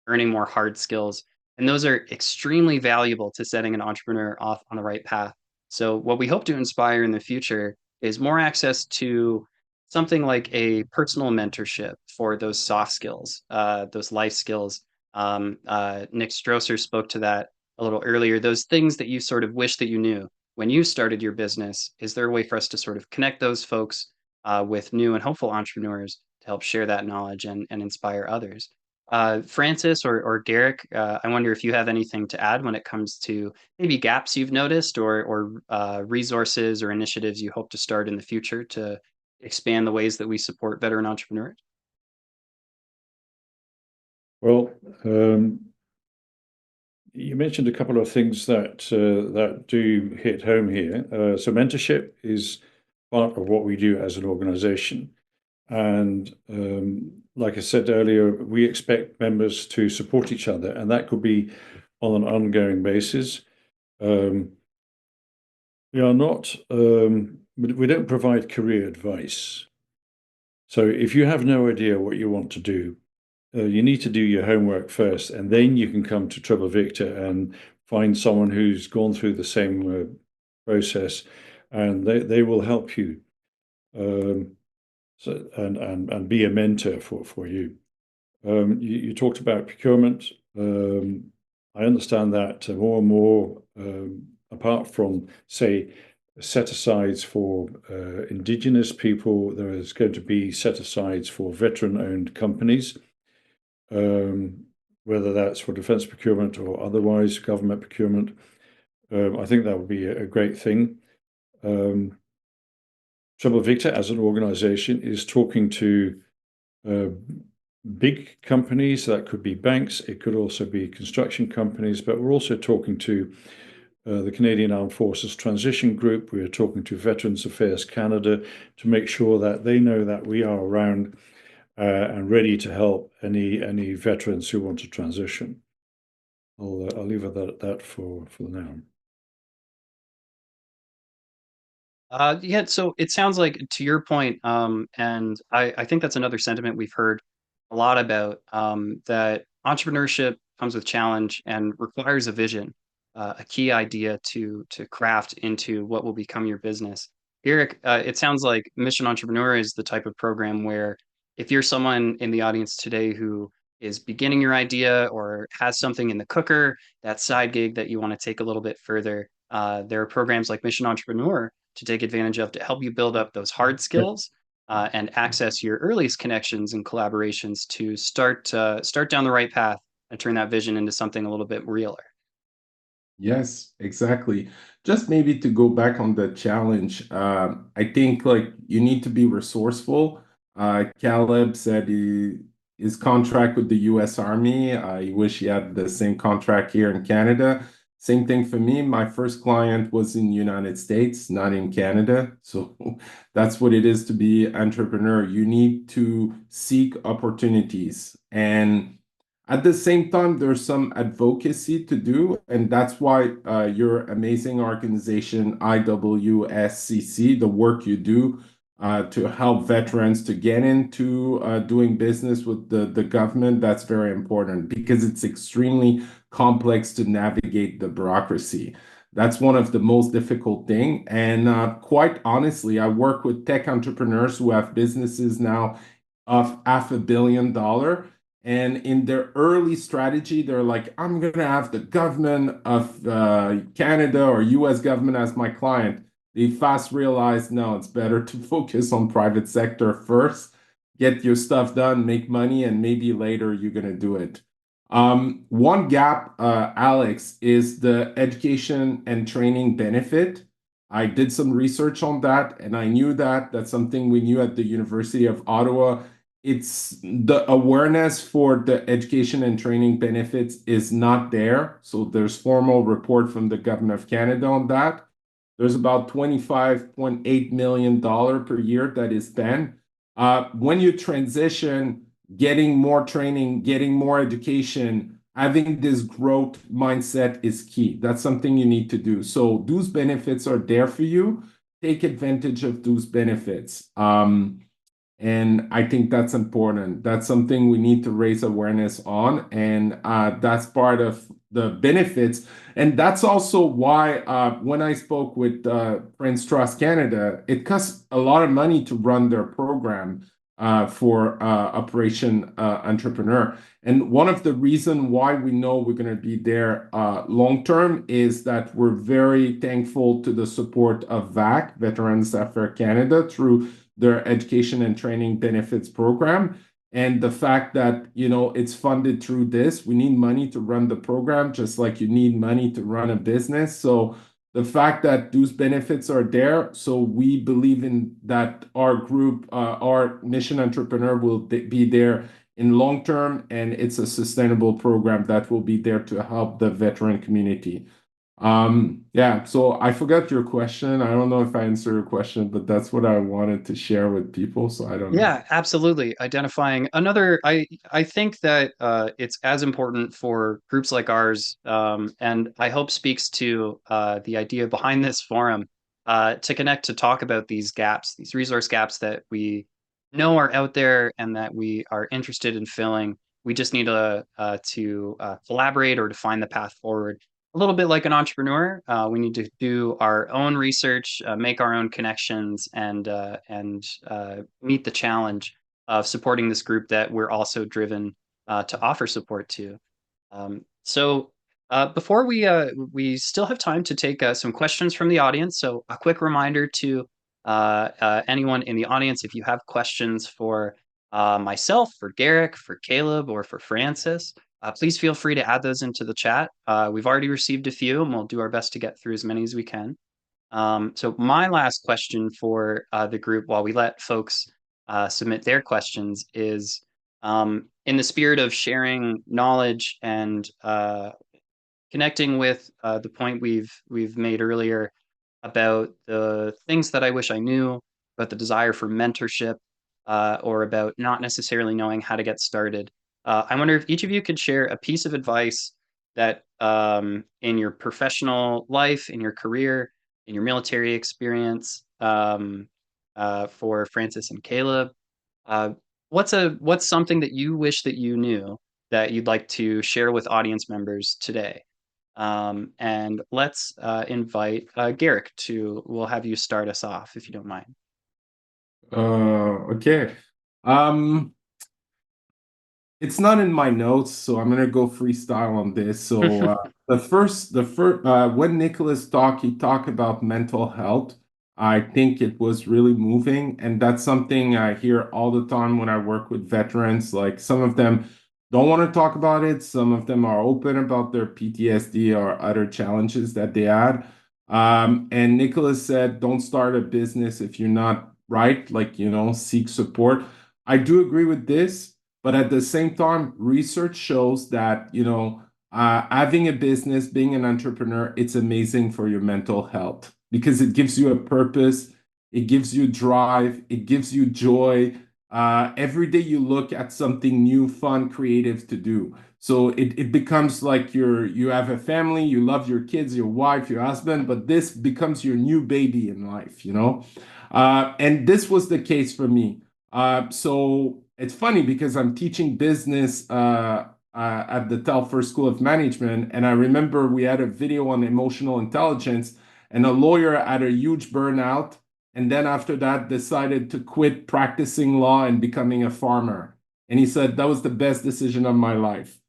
C: earning more hard skills. And those are extremely valuable to setting an entrepreneur off on the right path. So what we hope to inspire in the future is more access to something like a personal mentorship for those soft skills, those life skills. Nick Strosser spoke to that a little earlier, those things that you sort of wish that you knew when you started your business. Is there a way for us to sort of connect those folks with new and hopeful entrepreneurs to help share that knowledge and inspire others? Francis or Garrick, I wonder if you have anything to add when it comes to maybe gaps you've noticed, or resources or initiatives you hope to start in the future to expand the ways that we support veteran entrepreneurs.
I: Well, you mentioned a couple of things that that do hit home here. So mentorship is part of what we do as an organization. And like I said earlier, we expect members to support each other, and that could be on an ongoing basis. We are not, we don't provide career advice. So if you have no idea what you want to do, you need to do your homework first, and then you can come to Treble Victor and find someone who's gone through the same process, and they will help you. So, and be a mentor for you. You talked about procurement. I understand that more and more, apart from, say, set-asides for Indigenous people, there is going to be set-asides for veteran-owned companies, whether that's for defense procurement or otherwise government procurement. I think that would be a great thing. Treble Victor, as an organization, is talking to big companies. That could be banks, it could also be construction companies, but we're also talking to the Canadian Armed Forces Transition Group. We're talking to Veterans Affairs Canada to make sure that they know that we are around and ready to help any veterans who want to transition. I'll leave it at that for now.
C: Yeah, so it sounds like to your point, and I think that's another sentiment we've heard a lot about, that entrepreneurship comes with challenge and requires a vision, a key idea to craft into what will become your business. Eric, it sounds like Mission Entrepreneur is the type of program where if you're someone in the audience today who is beginning your idea or has something in the cooker, that side gig that you want to take a little bit further, there are programs like Mission Entrepreneur to take advantage of to help you build up those hard skills and access your earliest connections and collaborations to start down the right path and turn that vision into something a little bit realer.
D: Yes, exactly. Just maybe to go back on the challenge, I think like you need to be resourceful. Caleb said his contract with the U.S. Army. He wish he had the same contract here in Canada. Same thing for me. My first client was in the United States, not in Canada. So that's what it is to be entrepreneur. You need to seek opportunities and at the same time, there's some advocacy to do, and that's why your amazing organization, IWSCC, the work you do to help veterans to get into doing business with the government, that's very important because it's extremely complex to navigate the bureaucracy. That's one of the most difficult thing. And quite honestly, I work with tech entrepreneurs who have businesses now of $500 million. And in their early strategy, they're like, I'm going to have the government of Canada or US government as my client. They fast realized, no, it's better to focus on private sector first, get your stuff done, make money, and maybe later you're going to do it. One gap, Alex, is the education and training benefit. I did some research on that, and I knew that that's something we knew at the University of Ottawa. It's the awareness for the education and training benefits is not there. So there's formal report from the government of Canada on that. There's about $25.8 million per year that is spent. When you transition, getting more training, getting more education, having this growth mindset is key. That's something you need to do. So those benefits are there for you. Take advantage of those benefits. And I think that's important. That's something we need to raise awareness on. And that's part of the benefits. And that's also why when I spoke with Prince Trust Canada, it costs a lot of money to run their program for Operation Entrepreneur. And one of the reasons why we know we're going to be there long term is that we're very thankful to the support of VAC, Veterans Affairs Canada, through their education and training benefits program. And the fact that, it's funded through this, we need money to run the program, just like you need money to run a business. So the fact that those benefits are there, so we believe in that our group, our Mission Entrepreneur will be there in long term, and it's a sustainable program that will be there to help the veteran community. Yeah, so I forgot your question. I don't know if I answered your question, but that's what I wanted to share with people. So I don't know.
C: Yeah, absolutely. Identifying another, I think that it's as important for groups like ours, and I hope speaks to the idea behind this forum, to connect to talk about these gaps, these resource gaps that we know are out there and that we are interested in filling. We just need to collaborate or to find the path forward. A little bit like an entrepreneur, we need to do our own research, make our own connections, and meet the challenge of supporting this group that we're also driven to offer support to. So before we still have time to take some questions from the audience. So a quick reminder to anyone in the audience, if you have questions for myself, for Garrick, for Caleb, or for Francis, please feel free to add those into the chat. We've already received a few, and we'll do our best to get through as many as we can. So my last question for the group, while we let folks submit their questions, is in the spirit of sharing knowledge and connecting with the point we've made earlier about the things that I wish I knew, about the desire for mentorship, or about not necessarily knowing how to get started. I wonder if each of you could share a piece of advice that in your professional life, in your career, in your military experience, for Francis and Caleb. What's something that you wish that you knew that you'd like to share with audience members today? And let's invite Garrick we'll have you start us off if you don't mind.
D: Okay. It's not in my notes, so I'm gonna go freestyle on this. So when Nicholas he talked about mental health. I think it was really moving, and that's something I hear all the time when I work with veterans. Like some of them don't want to talk about it, some of them are open about their PTSD or other challenges that they had. And Nicholas said, "Don't start a business if you're not right. Like seek support." I do agree with this. But at the same time, research shows that, having a business, being an entrepreneur, it's amazing for your mental health because it gives you a purpose, it gives you drive, it gives you joy. Every day you look at something new, fun, creative to do. So it becomes like you have a family, you love your kids, your wife, your husband, but this becomes your new baby in life, And this was the case for me. So it's funny because I'm teaching business at the Telfer School of Management, and I remember we had a video on emotional intelligence, and a lawyer had a huge burnout, and then after that decided to quit practicing law and becoming a farmer. And he said that was the best decision of my life.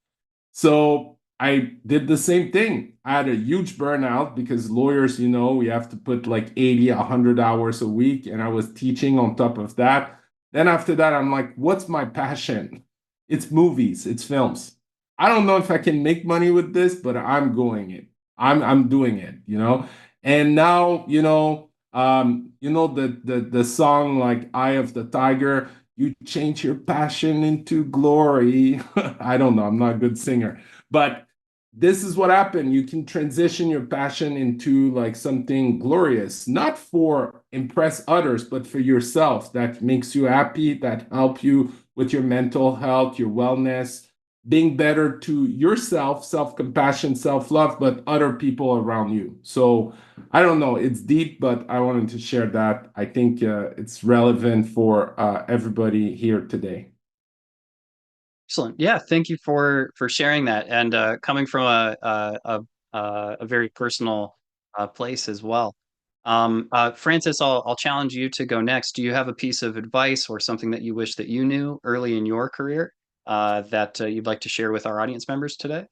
D: So I did the same thing. I had a huge burnout because lawyers, we have to put like 80, 100 hours a week, and I was teaching on top of that. Then after that, I'm like, what's my passion? It's movies, it's films. I don't know if I can make money with this, but I'm going it. I'm doing it, And now, the song like Eye of the Tiger, you change your passion into glory. I don't know, I'm not a good singer, but this is what happened. You can transition your passion into like something glorious, not for impress others, but for yourself that makes you happy, that help you with your mental health, your wellness, being better to yourself, self-compassion, self-love, but other people around you. So I don't know, it's deep, but I wanted to share that. I think it's relevant for everybody here today.
C: Excellent. Yeah, thank you for sharing that, and coming from a very personal place as well. Francis, I'll challenge you to go next. Do you have a piece of advice or something that you wish that you knew early in your career that you'd like to share with our audience members today?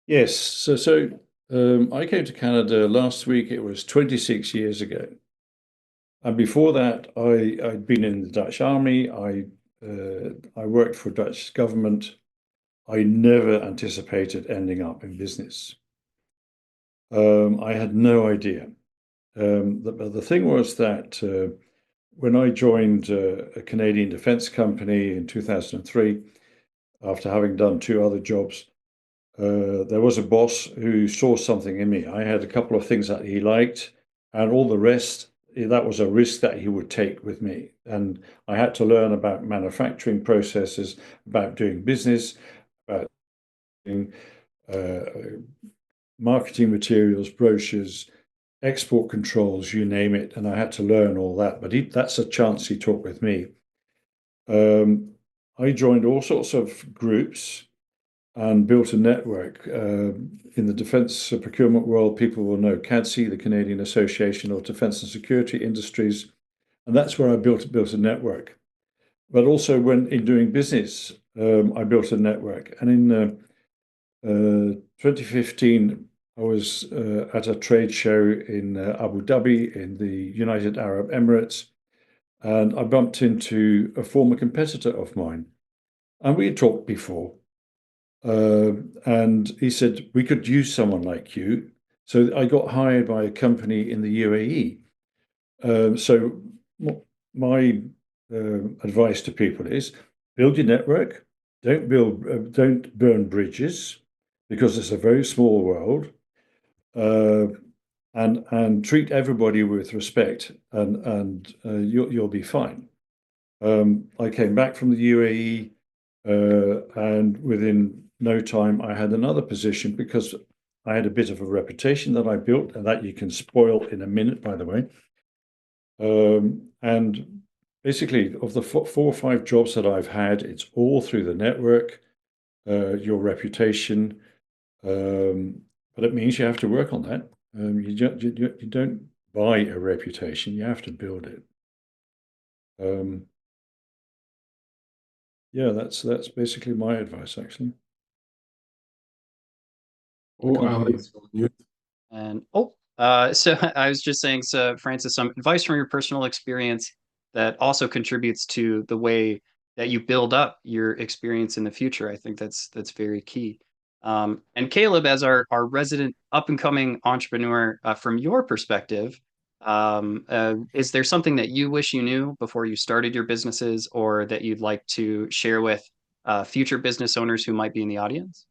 I: Yes. So I came to Canada last week. It was 26 years ago. And before that, I'd been in the Dutch Army. I worked for Dutch government. I never anticipated ending up in business. I had no idea. The thing was that when I joined a Canadian defense company in 2003, after having done 2 other jobs, there was a boss who saw something in me. I had a couple of things that he liked, and all the rest, that was a risk that he would take with me. And I had to learn about manufacturing processes, about doing business, about doing marketing materials, brochures, export controls, you name it. And I had to learn all that. But that's a chance he took with me. I joined all sorts of groups and built a network. In the defense procurement world, people will know CADSI, the Canadian Association of Defense and Security Industries, and that's where I built a network. But also when in doing business, I built a network. And in 2015, I was at a trade show in Abu Dhabi in the United Arab Emirates, and I bumped into a former competitor of mine. And we had talked before. And he said, we could use someone like you. So I got hired by a company in the UAE. So my advice to people is build your network. Don't burn bridges, because it's a very small world. And treat everybody with respect, and you'll be fine. I came back from the UAE, and within no time I had another position, because I had a bit of a reputation that I built, and that you can spoil in a minute, by the way. And basically, of the 4 or 5 jobs that I've had, it's all through the network, your reputation. But it means you have to work on that. You don't buy a reputation, you have to build it. Yeah, that's basically my advice, actually.
D: Oh,
I: Can't hear
D: Alex, you're on mute.
C: And so I was just saying, so Francis, some advice from your personal experience that also contributes to the way that you build up your experience in the future. I think that's very key. And Caleb, as our resident up and coming entrepreneur, from your perspective, is there something that you wish you knew before you started your businesses, or that you'd like to share with future business owners who might be in the audience?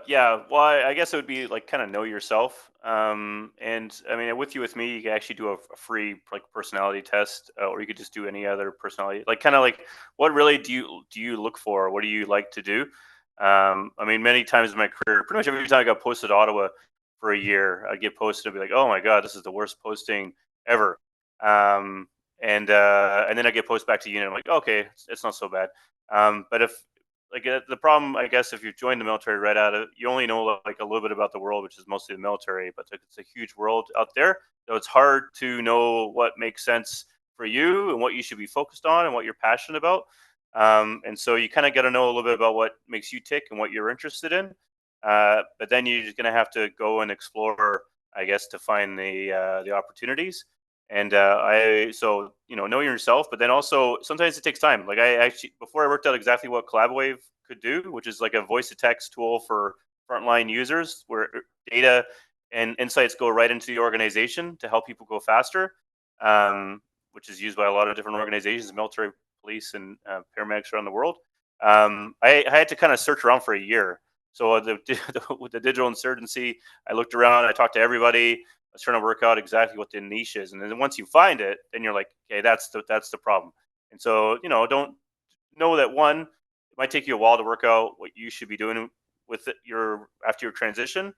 J: Yeah, well, I guess it would be like kind of know yourself. And I mean, with me, you can actually do a free like personality test, or you could just do any other personality, like kind of like what really do you look for? What do you like to do? I mean, many times in my career, pretty much every time I got posted to Ottawa for a year, I'd get posted and be like, oh my God, this is the worst posting ever. And then I get posted back to unit. I'm like, okay, it's not so bad. But if like the problem, I guess, if you join the military right out of, you only know like a little bit about the world, which is mostly the military, but it's a huge world out there. So it's hard to know what makes sense for you and what you should be focused on and what you're passionate about. And so you kind of got to know a little bit about what makes you tick and what you're interested in. But then you're just going to have to go and explore, I guess, to find the opportunities. And know yourself, but then also sometimes it takes time. Like I actually, before I worked out exactly what CollabWave could do, which is like a voice to text tool for frontline users, where data and insights go right into the organization to help people go faster, which is used by a lot of different organizations, military, police, and paramedics around the world. I had to kind of search around for a year. So with the digital insurgency, I looked around, I talked to everybody. I was trying to work out exactly what the niche is, and then once you find it, then you're like, okay, that's the problem. And so don't know that one, it might take you a while to work out what you should be doing with your after your transition.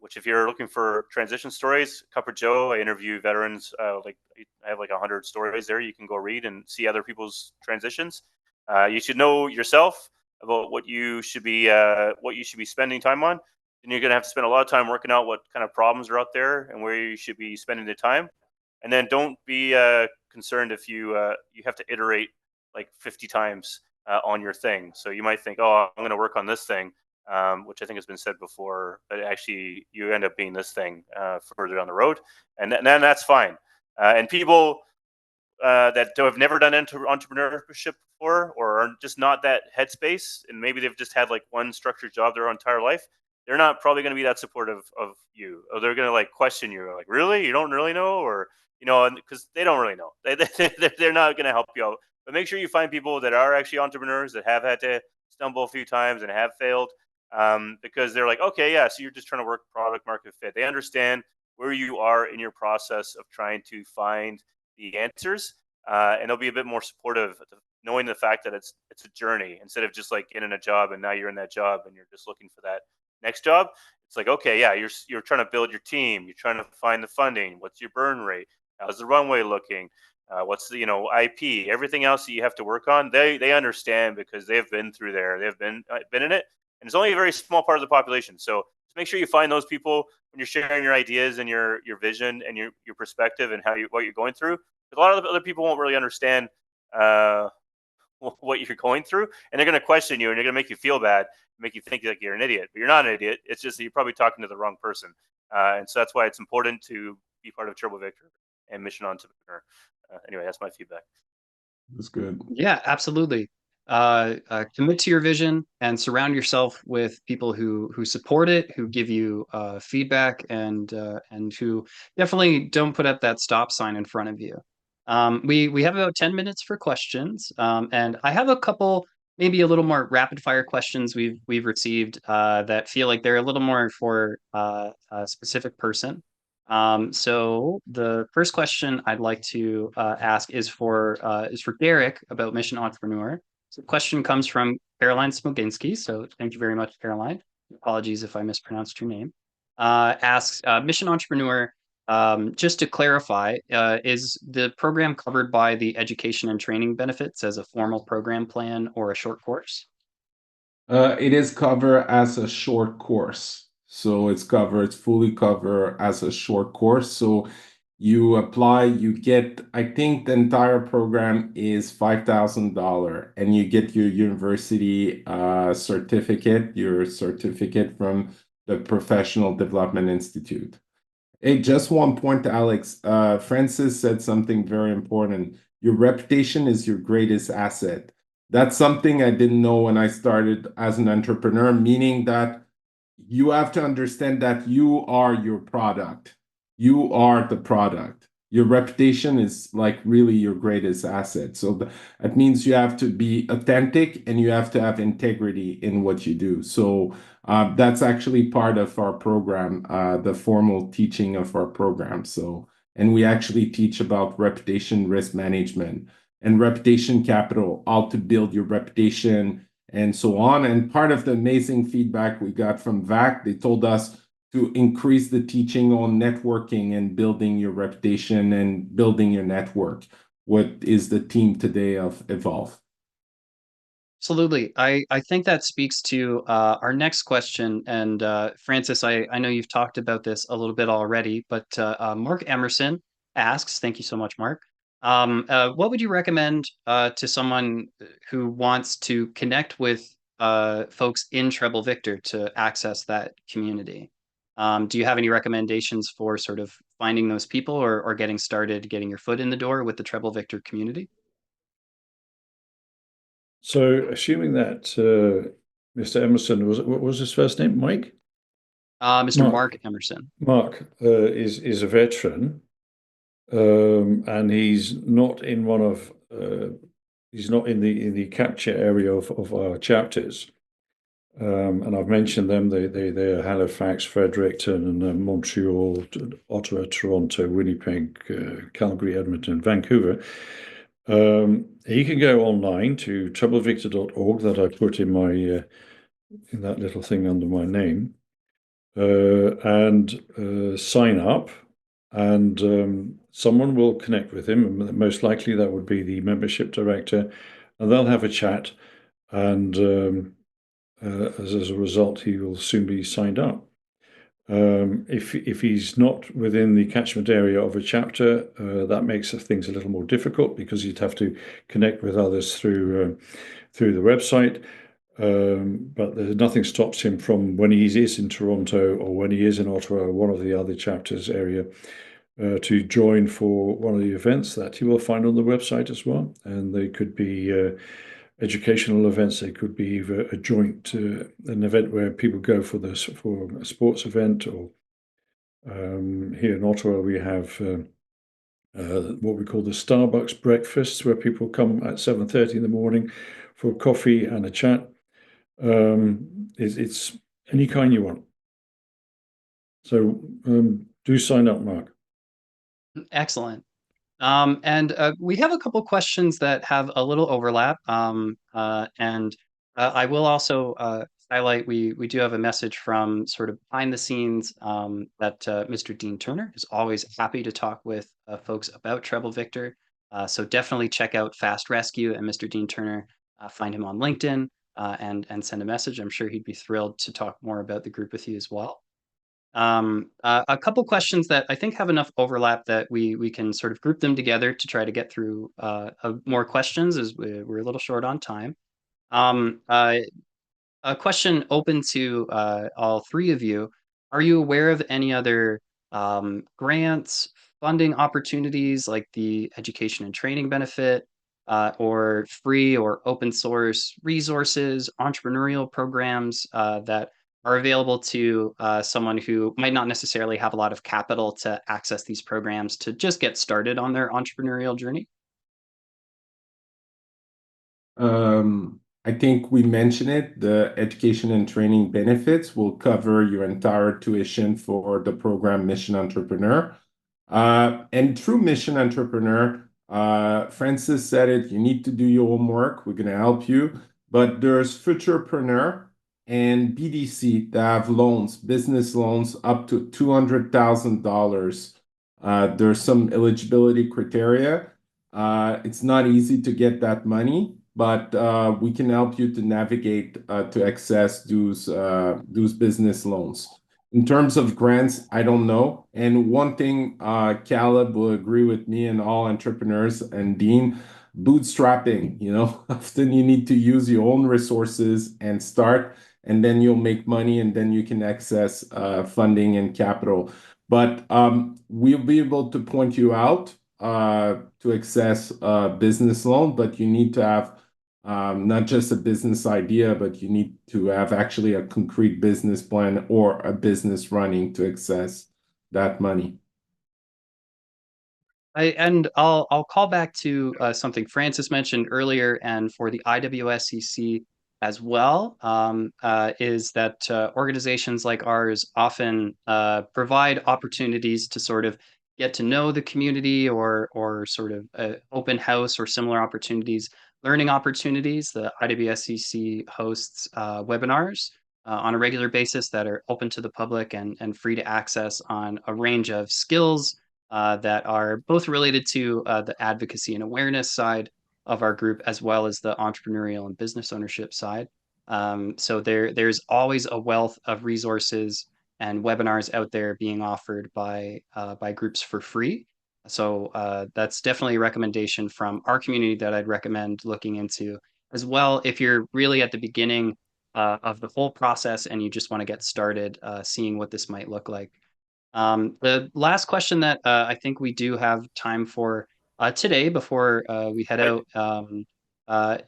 J: Which if you're looking for transition stories, Cupper Joe, I interview veterans. Like I have like 100 stories there. You can go read and see other people's transitions. You should know yourself about what you should be spending time on. And you're going to have to spend a lot of time working out what kind of problems are out there and where you should be spending the time. And then don't be concerned if you have to iterate like 50 times on your thing. So you might think, oh, I'm going to work on this thing, which I think has been said before, but actually you end up being this thing further down the road, and then that's fine. And people that have never done entrepreneurship before, or are just not that headspace, and maybe they've just had like one structured job their entire life, they're not probably going to be that supportive of you, or they're going to like question you, like, really, you don't really know, or because they don't really know, they're not going to help you out. But make sure you find people that are actually entrepreneurs that have had to stumble a few times and have failed, because they're like, okay, yeah, so you're just trying to work product market fit. They understand where you are in your process of trying to find the answers, and they'll be a bit more supportive, knowing the fact that it's a journey instead of just like getting a job and now you're in that job and you're just looking for that next job. It's like, okay, yeah, you're trying to build your team, you're trying to find the funding, what's your burn rate, how's the runway looking, what's the IP, everything else that you have to work on. They understand because they've been through there, they've been in it, and it's only a very small part of the population. So just make sure you find those people when you're sharing your ideas and your vision and your perspective and what you're going through. Because a lot of the other people won't really understand what you're going through, and they're going to question you, and they're going to make you feel bad, make you think like you're an idiot, but you're not an idiot. It's just that you're probably talking to the wrong person, and so that's why it's important to be part of Turbo Victor and Mission Entrepreneur. Anyway, that's my feedback.
D: That's good.
C: Yeah, absolutely. Commit to your vision and surround yourself with people who support it, who give you feedback, and who definitely don't put up that stop sign in front of you. We have about 10 minutes for questions, and I have a couple, maybe a little more rapid fire questions we've received that feel like they're a little more for a specific person. So the first question I'd like to ask is for Derek about Mission Entrepreneur. So the question comes from Caroline Smoginski. So thank you very much, Caroline. apologies if I mispronounced your name, asks, Mission Entrepreneur, just to clarify, is the program covered by the education and training benefits as a formal program plan or a short course?
D: It is covered as a short course. So it's fully covered as a short course. So you apply, you get, I think the entire program is $5,000 and you get your university certificate, your certificate from the Professional Development Institute. Hey, just one point, Alex. Francis said something very important. Your reputation is your greatest asset. That's something I didn't know when I started as an entrepreneur, meaning that you have to understand that you are your product. You are the product. Your reputation is like really your greatest asset. So that means you have to be authentic and you have to have integrity in what you do. So that's actually part of our program, the formal teaching of our program. So, and we actually teach about reputation risk management and reputation capital, how to build your reputation and so on. And part of the amazing feedback we got from VAC, they told us to increase the teaching on networking and building your reputation and building your network. What is the team today of Evolve?
C: Absolutely. I think that speaks to our next question. And Francis, I know you've talked about this a little bit already, but Mark Emerson asks, thank you so much, Mark. What would you recommend to someone who wants to connect with folks in Treble Victor to access that community? Do you have any recommendations for sort of finding those people or getting started, getting your foot in the door with the Treble Victor community?
I: So, assuming that Mr. Emerson what was his first name? Mike?
C: Mr. Mark Emerson.
I: Mark is a veteran, and he's not in one of he's not in the capture area of our chapters. And I've mentioned them. They're Halifax, Fredericton, and Montreal, Ottawa, Toronto, Winnipeg, Calgary, Edmonton, Vancouver. He can go online to troublevictor.org that I put in my in that little thing under my name, and sign up, and someone will connect with him, and most likely that would be the membership director, and they'll have a chat, and as a result, he will soon be signed up. If he's not within the catchment area of a chapter, that makes things a little more difficult because you'd have to connect with others through the website. But nothing stops him from, when he is in Toronto or when he is in Ottawa or one of the other chapters area, to join for one of the events that he will find on the website as well. And they could be educational events. They could be either a joint an event where people go for a sports event, or here in Ottawa we have what we call the Starbucks breakfasts, where people come at 7:30 in the morning for coffee and a chat. It's any kind you want. So do sign up, Mark.
C: Excellent. And we have a couple questions that have a little overlap. And I will also highlight, we do have a message from sort of behind the scenes that Mr. Dean Turner is always happy to talk with folks about Treble Victor. So definitely check out Fast Rescue and Mr. Dean Turner. Find him on LinkedIn and send a message. I'm sure he'd be thrilled to talk more about the group with you as well. A couple questions that I think have enough overlap that we can sort of group them together to try to get through more questions, as we're a little short on time. A question open to all three of you. Are you aware of any other grants, funding opportunities like the education and training benefit, or free or open source resources, entrepreneurial programs that are available to someone who might not necessarily have a lot of capital to access these programs to just get started on their entrepreneurial journey?
D: I think we mentioned it. The education and training benefits will cover your entire tuition for the program Mission Entrepreneur. And through Mission Entrepreneur, Francis said it, you need to do your homework. We're going to help you. But there's Futurepreneur, and BDC that have loans, business loans up to $200,000. There's some eligibility criteria. It's not easy to get that money, but we can help you to navigate to access those business loans. In terms of grants, I don't know. And one thing, Caleb will agree with me and all entrepreneurs and Dean, bootstrapping, often you need to use your own resources and start, and then you'll make money, and then you can access funding and capital. But we'll be able to point you out to access a business loan, but you need to have not just a business idea, but you need to have actually a concrete business plan or a business running to access that money.
C: I'll call back to something Francis mentioned earlier, and for the IWSCC as well, is that organizations like ours often provide opportunities to sort of get to know the community, or sort of open house or similar opportunities, learning opportunities. The IWSCC hosts webinars on a regular basis that are open to the public and free to access on a range of skills that are both related to the advocacy and awareness side of our group, as well as the entrepreneurial and business ownership side. So there's always a wealth of resources and webinars out there being offered by groups for free. So that's definitely a recommendation from our community that I'd recommend looking into as well, if you're really at the beginning of the whole process and you just want to get started seeing what this might look like. The last question that I think we do have time for today before we head out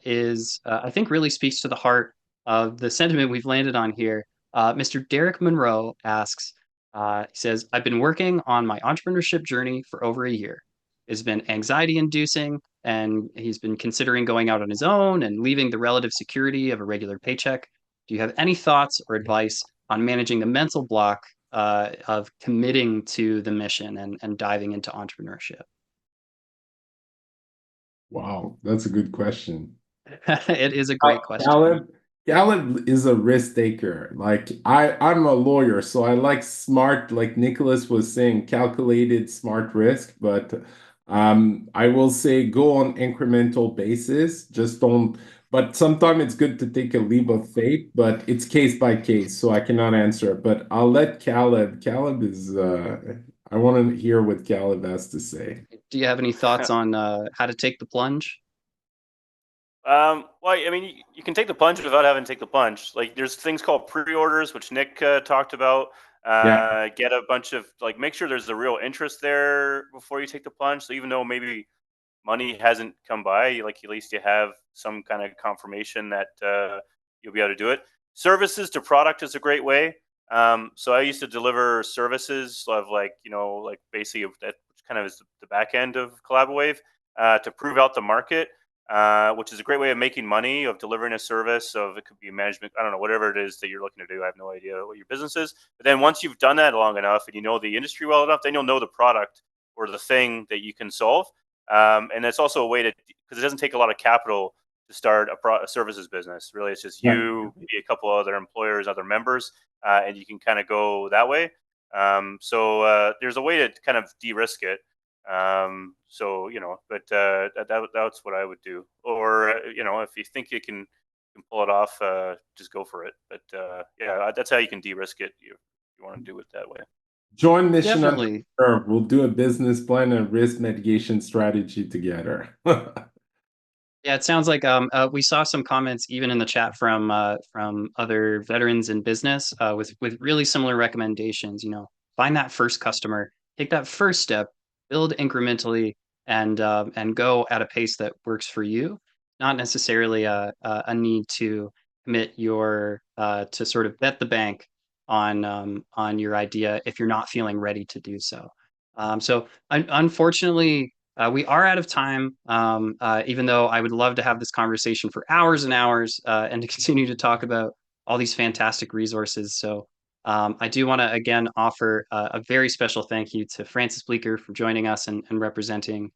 C: is I think really speaks to the heart of the sentiment we've landed on here. Mr. Derek Monroe asks, he says, I've been working on my entrepreneurship journey for over a year. It's been anxiety inducing, and he's been considering going out on his own and leaving the relative security of a regular paycheck. Do you have any thoughts or advice on managing the mental block of committing to the mission and diving into entrepreneurship?
D: Wow, that's a good question.
C: It is a great question.
D: Caleb is a risk taker. Like I'm a lawyer, so I like smart, like Nicholas was saying, calculated smart risk. But I will say go on incremental basis. Just don't. But sometimes it's good to take a leap of faith. But it's case by case, so I cannot answer. But I'll let Caleb. Caleb is. I want to hear what Caleb has to say.
C: Do you have any thoughts on how to take the plunge?
J: Well, I mean, you can take the plunge without having to take the plunge. Like, there's things called pre-orders, which Nick talked about.
D: Yeah.
J: Get a bunch of, like, make sure there's a real interest there before you take the plunge. So even though maybe money hasn't come by, like, at least you have some kind of confirmation that you'll be able to do it. Services to product is a great way. So I used to deliver services of, like, like basically that kind of is the back end of CollaboWave to prove out the market. Which is a great way of making money, of delivering a service. Of it could be management, I don't know, whatever it is that you're looking to do. I have no idea what your business is. But then once you've done that long enough and you know the industry well enough, then you'll know the product or the thing that you can solve. And it's also a way to, because it doesn't take a lot of capital to start a services business. Really, it's just you, maybe a couple other employers, other members, and you can kind of go that way. So there's a way to kind of de-risk it. So but that's what I would do. Or if you think you can pull it off, just go for it. But yeah, that's how you can de-risk it. You want to do it that way.
D: Join Mission
C: Definitely.
D: Entrepreneur. We'll do a business plan and risk mitigation strategy together.
C: Yeah, it sounds like we saw some comments even in the chat from other veterans in business with really similar recommendations. Find that first customer, take that first step, build incrementally, and go at a pace that works for you. Not necessarily a need to commit to sort of bet the bank on your idea if you're not feeling ready to do so. Unfortunately, we are out of time, even though I would love to have this conversation for hours and hours and to continue to talk about all these fantastic resources. So I do want to, again, offer a very special thank you to Francis Bleeker for joining us and representing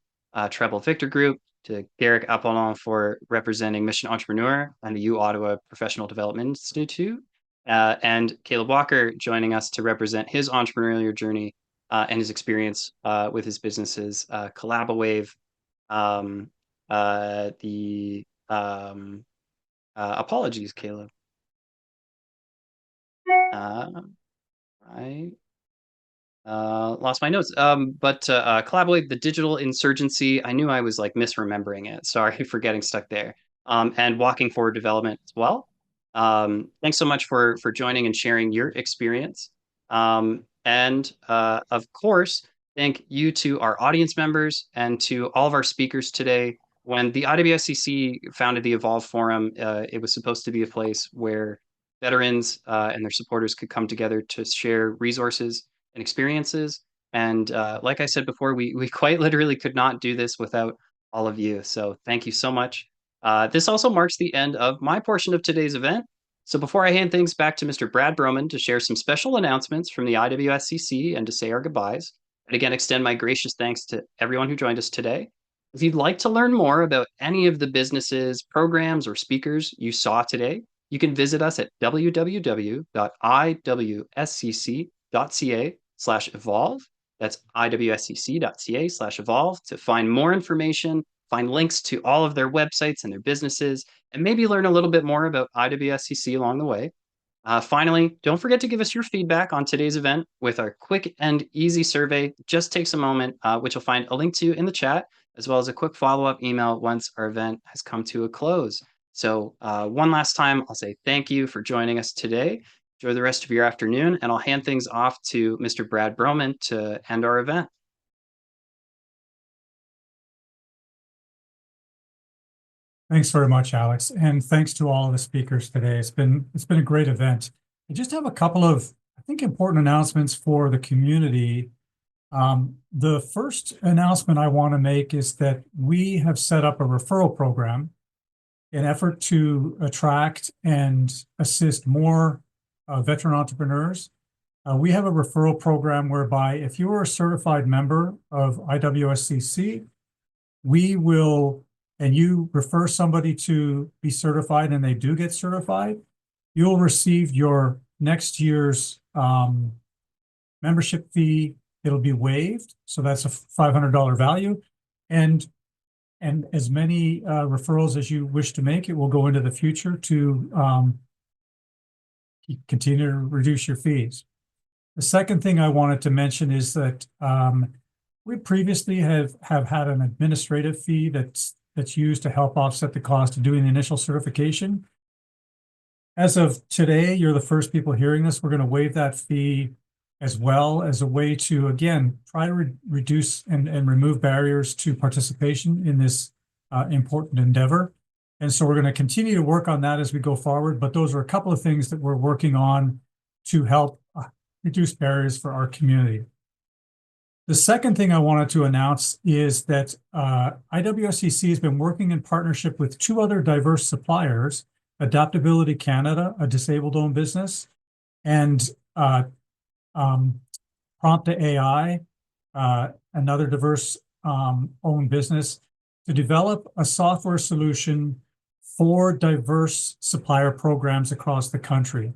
C: Treble Victor Group, to Garrick Apollon for representing Mission Entrepreneur and the U Ottawa Professional Development Institute, and Caleb Walker joining us to represent his entrepreneurial journey and his experience with his businesses, Collabawave, apologies, Caleb. I lost my notes. But Collabawave, the digital insurgency. I knew I was like misremembering it. Sorry for getting stuck there. And Walking Forward Development as well. Thanks so much for joining and sharing your experience. And of course, thank you to our audience members and to all of our speakers today. When the IWSCC founded the Evolve Forum, it was supposed to be a place where veterans and their supporters could come together to share resources and experiences. And like I said before, we quite literally could not do this without all of you. So thank you so much. This also marks the end of my portion of today's event. So before I hand things back to Mr. Brad Broman to share some special announcements from the IWSCC and to say our goodbyes, and again extend my gracious thanks to everyone who joined us today. If you'd like to learn more about any of the businesses, programs, or speakers you saw today, you can visit us at www.iwscc.ca/evolve. That's iwscc.ca/evolve to find more information, find links to all of their websites and their businesses, and maybe learn a little bit more about IWSCC along the way. Finally, don't forget to give us your feedback on today's event with our quick and easy survey. Just takes a moment, which you'll find a link to in the chat, as well as a quick follow-up email once our event has come to a close. So one last time, I'll say thank you for joining us today. Enjoy the rest of your afternoon, and I'll hand things off to Mr. Brad Broman to end our event.
A: Thanks very much, Alex, and thanks to all of the speakers today. It's been a great event. I just have a couple of, I think, important announcements for the community. The first announcement I want to make is that we have set up a referral program in effort to attract and assist more veteran entrepreneurs. We have a referral program whereby if you are a certified member of IWSCC, we will, and you refer somebody to be certified and they do get certified, you'll receive your next year's membership fee. It'll be waived, so that's a $500 value. And as many referrals as you wish to make, it will go into the future to continue to reduce your fees. The second thing I wanted to mention is that we previously have had an administrative fee that's used to help offset the cost of doing the initial certification. As of today, you're the first people hearing this. We're going to waive that fee as well as a way to, again, try to reduce and remove barriers to participation in this important endeavor. And so we're going to continue to work on that as we go forward. But those are a couple of things that we're working on to help reduce barriers for our community. The second thing I wanted to announce is that IWSCC has been working in partnership with two other diverse suppliers, Adaptability Canada, a disabled-owned business, and Prompt2AI, another diverse-owned business, to develop a software solution for diverse supplier programs across the country.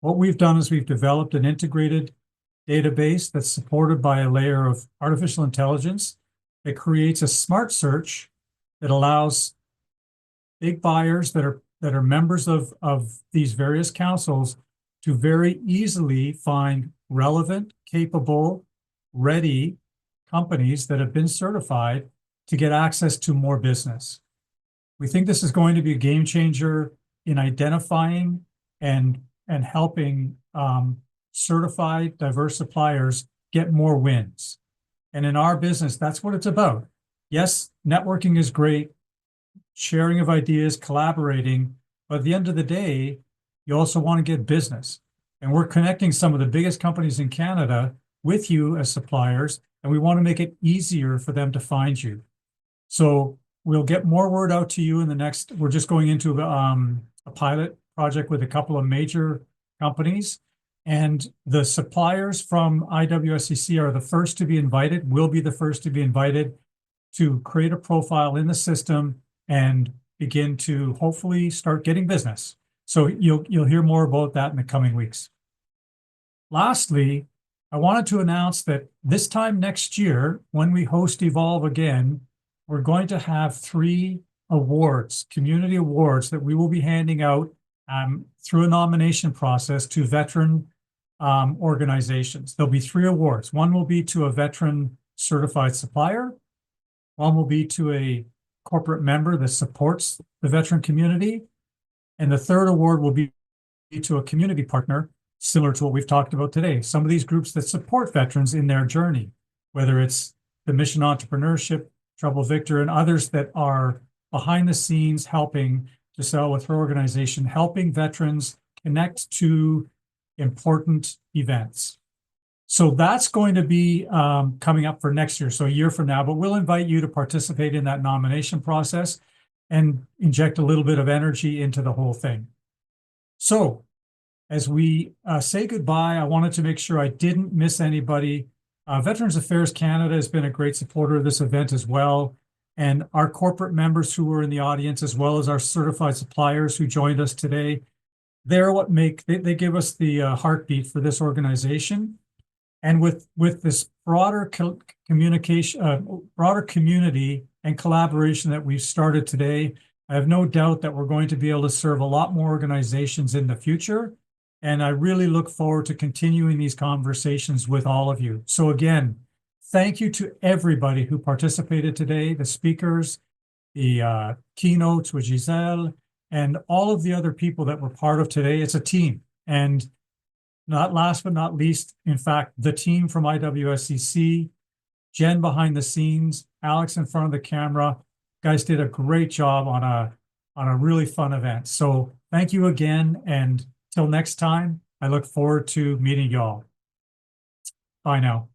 A: What we've done is we've developed an integrated database that's supported by a layer of artificial intelligence that creates a smart search that allows big buyers that are members of these various councils to very easily find relevant, capable, ready companies that have been certified to get access to more business. We think this is going to be a game changer in identifying and helping certified diverse suppliers get more wins. And in our business, that's what it's about. Yes, networking is great, sharing of ideas, collaborating, but at the end of the day, you also want to get business. And we're connecting some of the biggest companies in Canada with you as suppliers, and we want to make it easier for them to find you. So we'll get more word out to you in the next, we're just going into a pilot project with a couple of major companies. And the suppliers from IWSCC are the first to be invited, will be the first to be invited to create a profile in the system and begin to hopefully start getting business. So you'll hear more about that in the coming weeks. Lastly, I wanted to announce that this time next year, when we host Evolve again, we're going to have 3 awards, community awards, that we will be handing out through a nomination process to veteran organizations. There'll be 3 awards. One will be to a veteran certified supplier. One will be to a corporate member that supports the veteran community. And the third award will be to a community partner, similar to what we've talked about today. Some of these groups that support veterans in their journey, whether it's the Mission Entrepreneurship, Trouble Victor, and others that are behind the scenes helping to sell with her organization, helping veterans connect to important events. So that's going to be coming up for next year, so a year from now, but we'll invite you to participate in that nomination process and inject a little bit of energy into the whole thing. So as we say goodbye, I wanted to make sure I didn't miss anybody. Veterans Affairs Canada has been a great supporter of this event as well. And our corporate members who were in the audience, as well as our certified suppliers who joined us today, they're what they give us the heartbeat for this organization. And with this broader communication, broader community and collaboration that we've started today, I have no doubt that we're going to be able to serve a lot more organizations in the future. And I really look forward to continuing these conversations with all of you. So again, thank you to everybody who participated today, the speakers, the keynotes with Giselle, and all of the other people that were part of today. It's a team. And not last but not least, in fact, the team from IWSCC, Jen behind the scenes, Alex in front of the camera. Guys did a great job on a really fun event. So thank you again. And till next time, I look forward to meeting y'all. Bye now.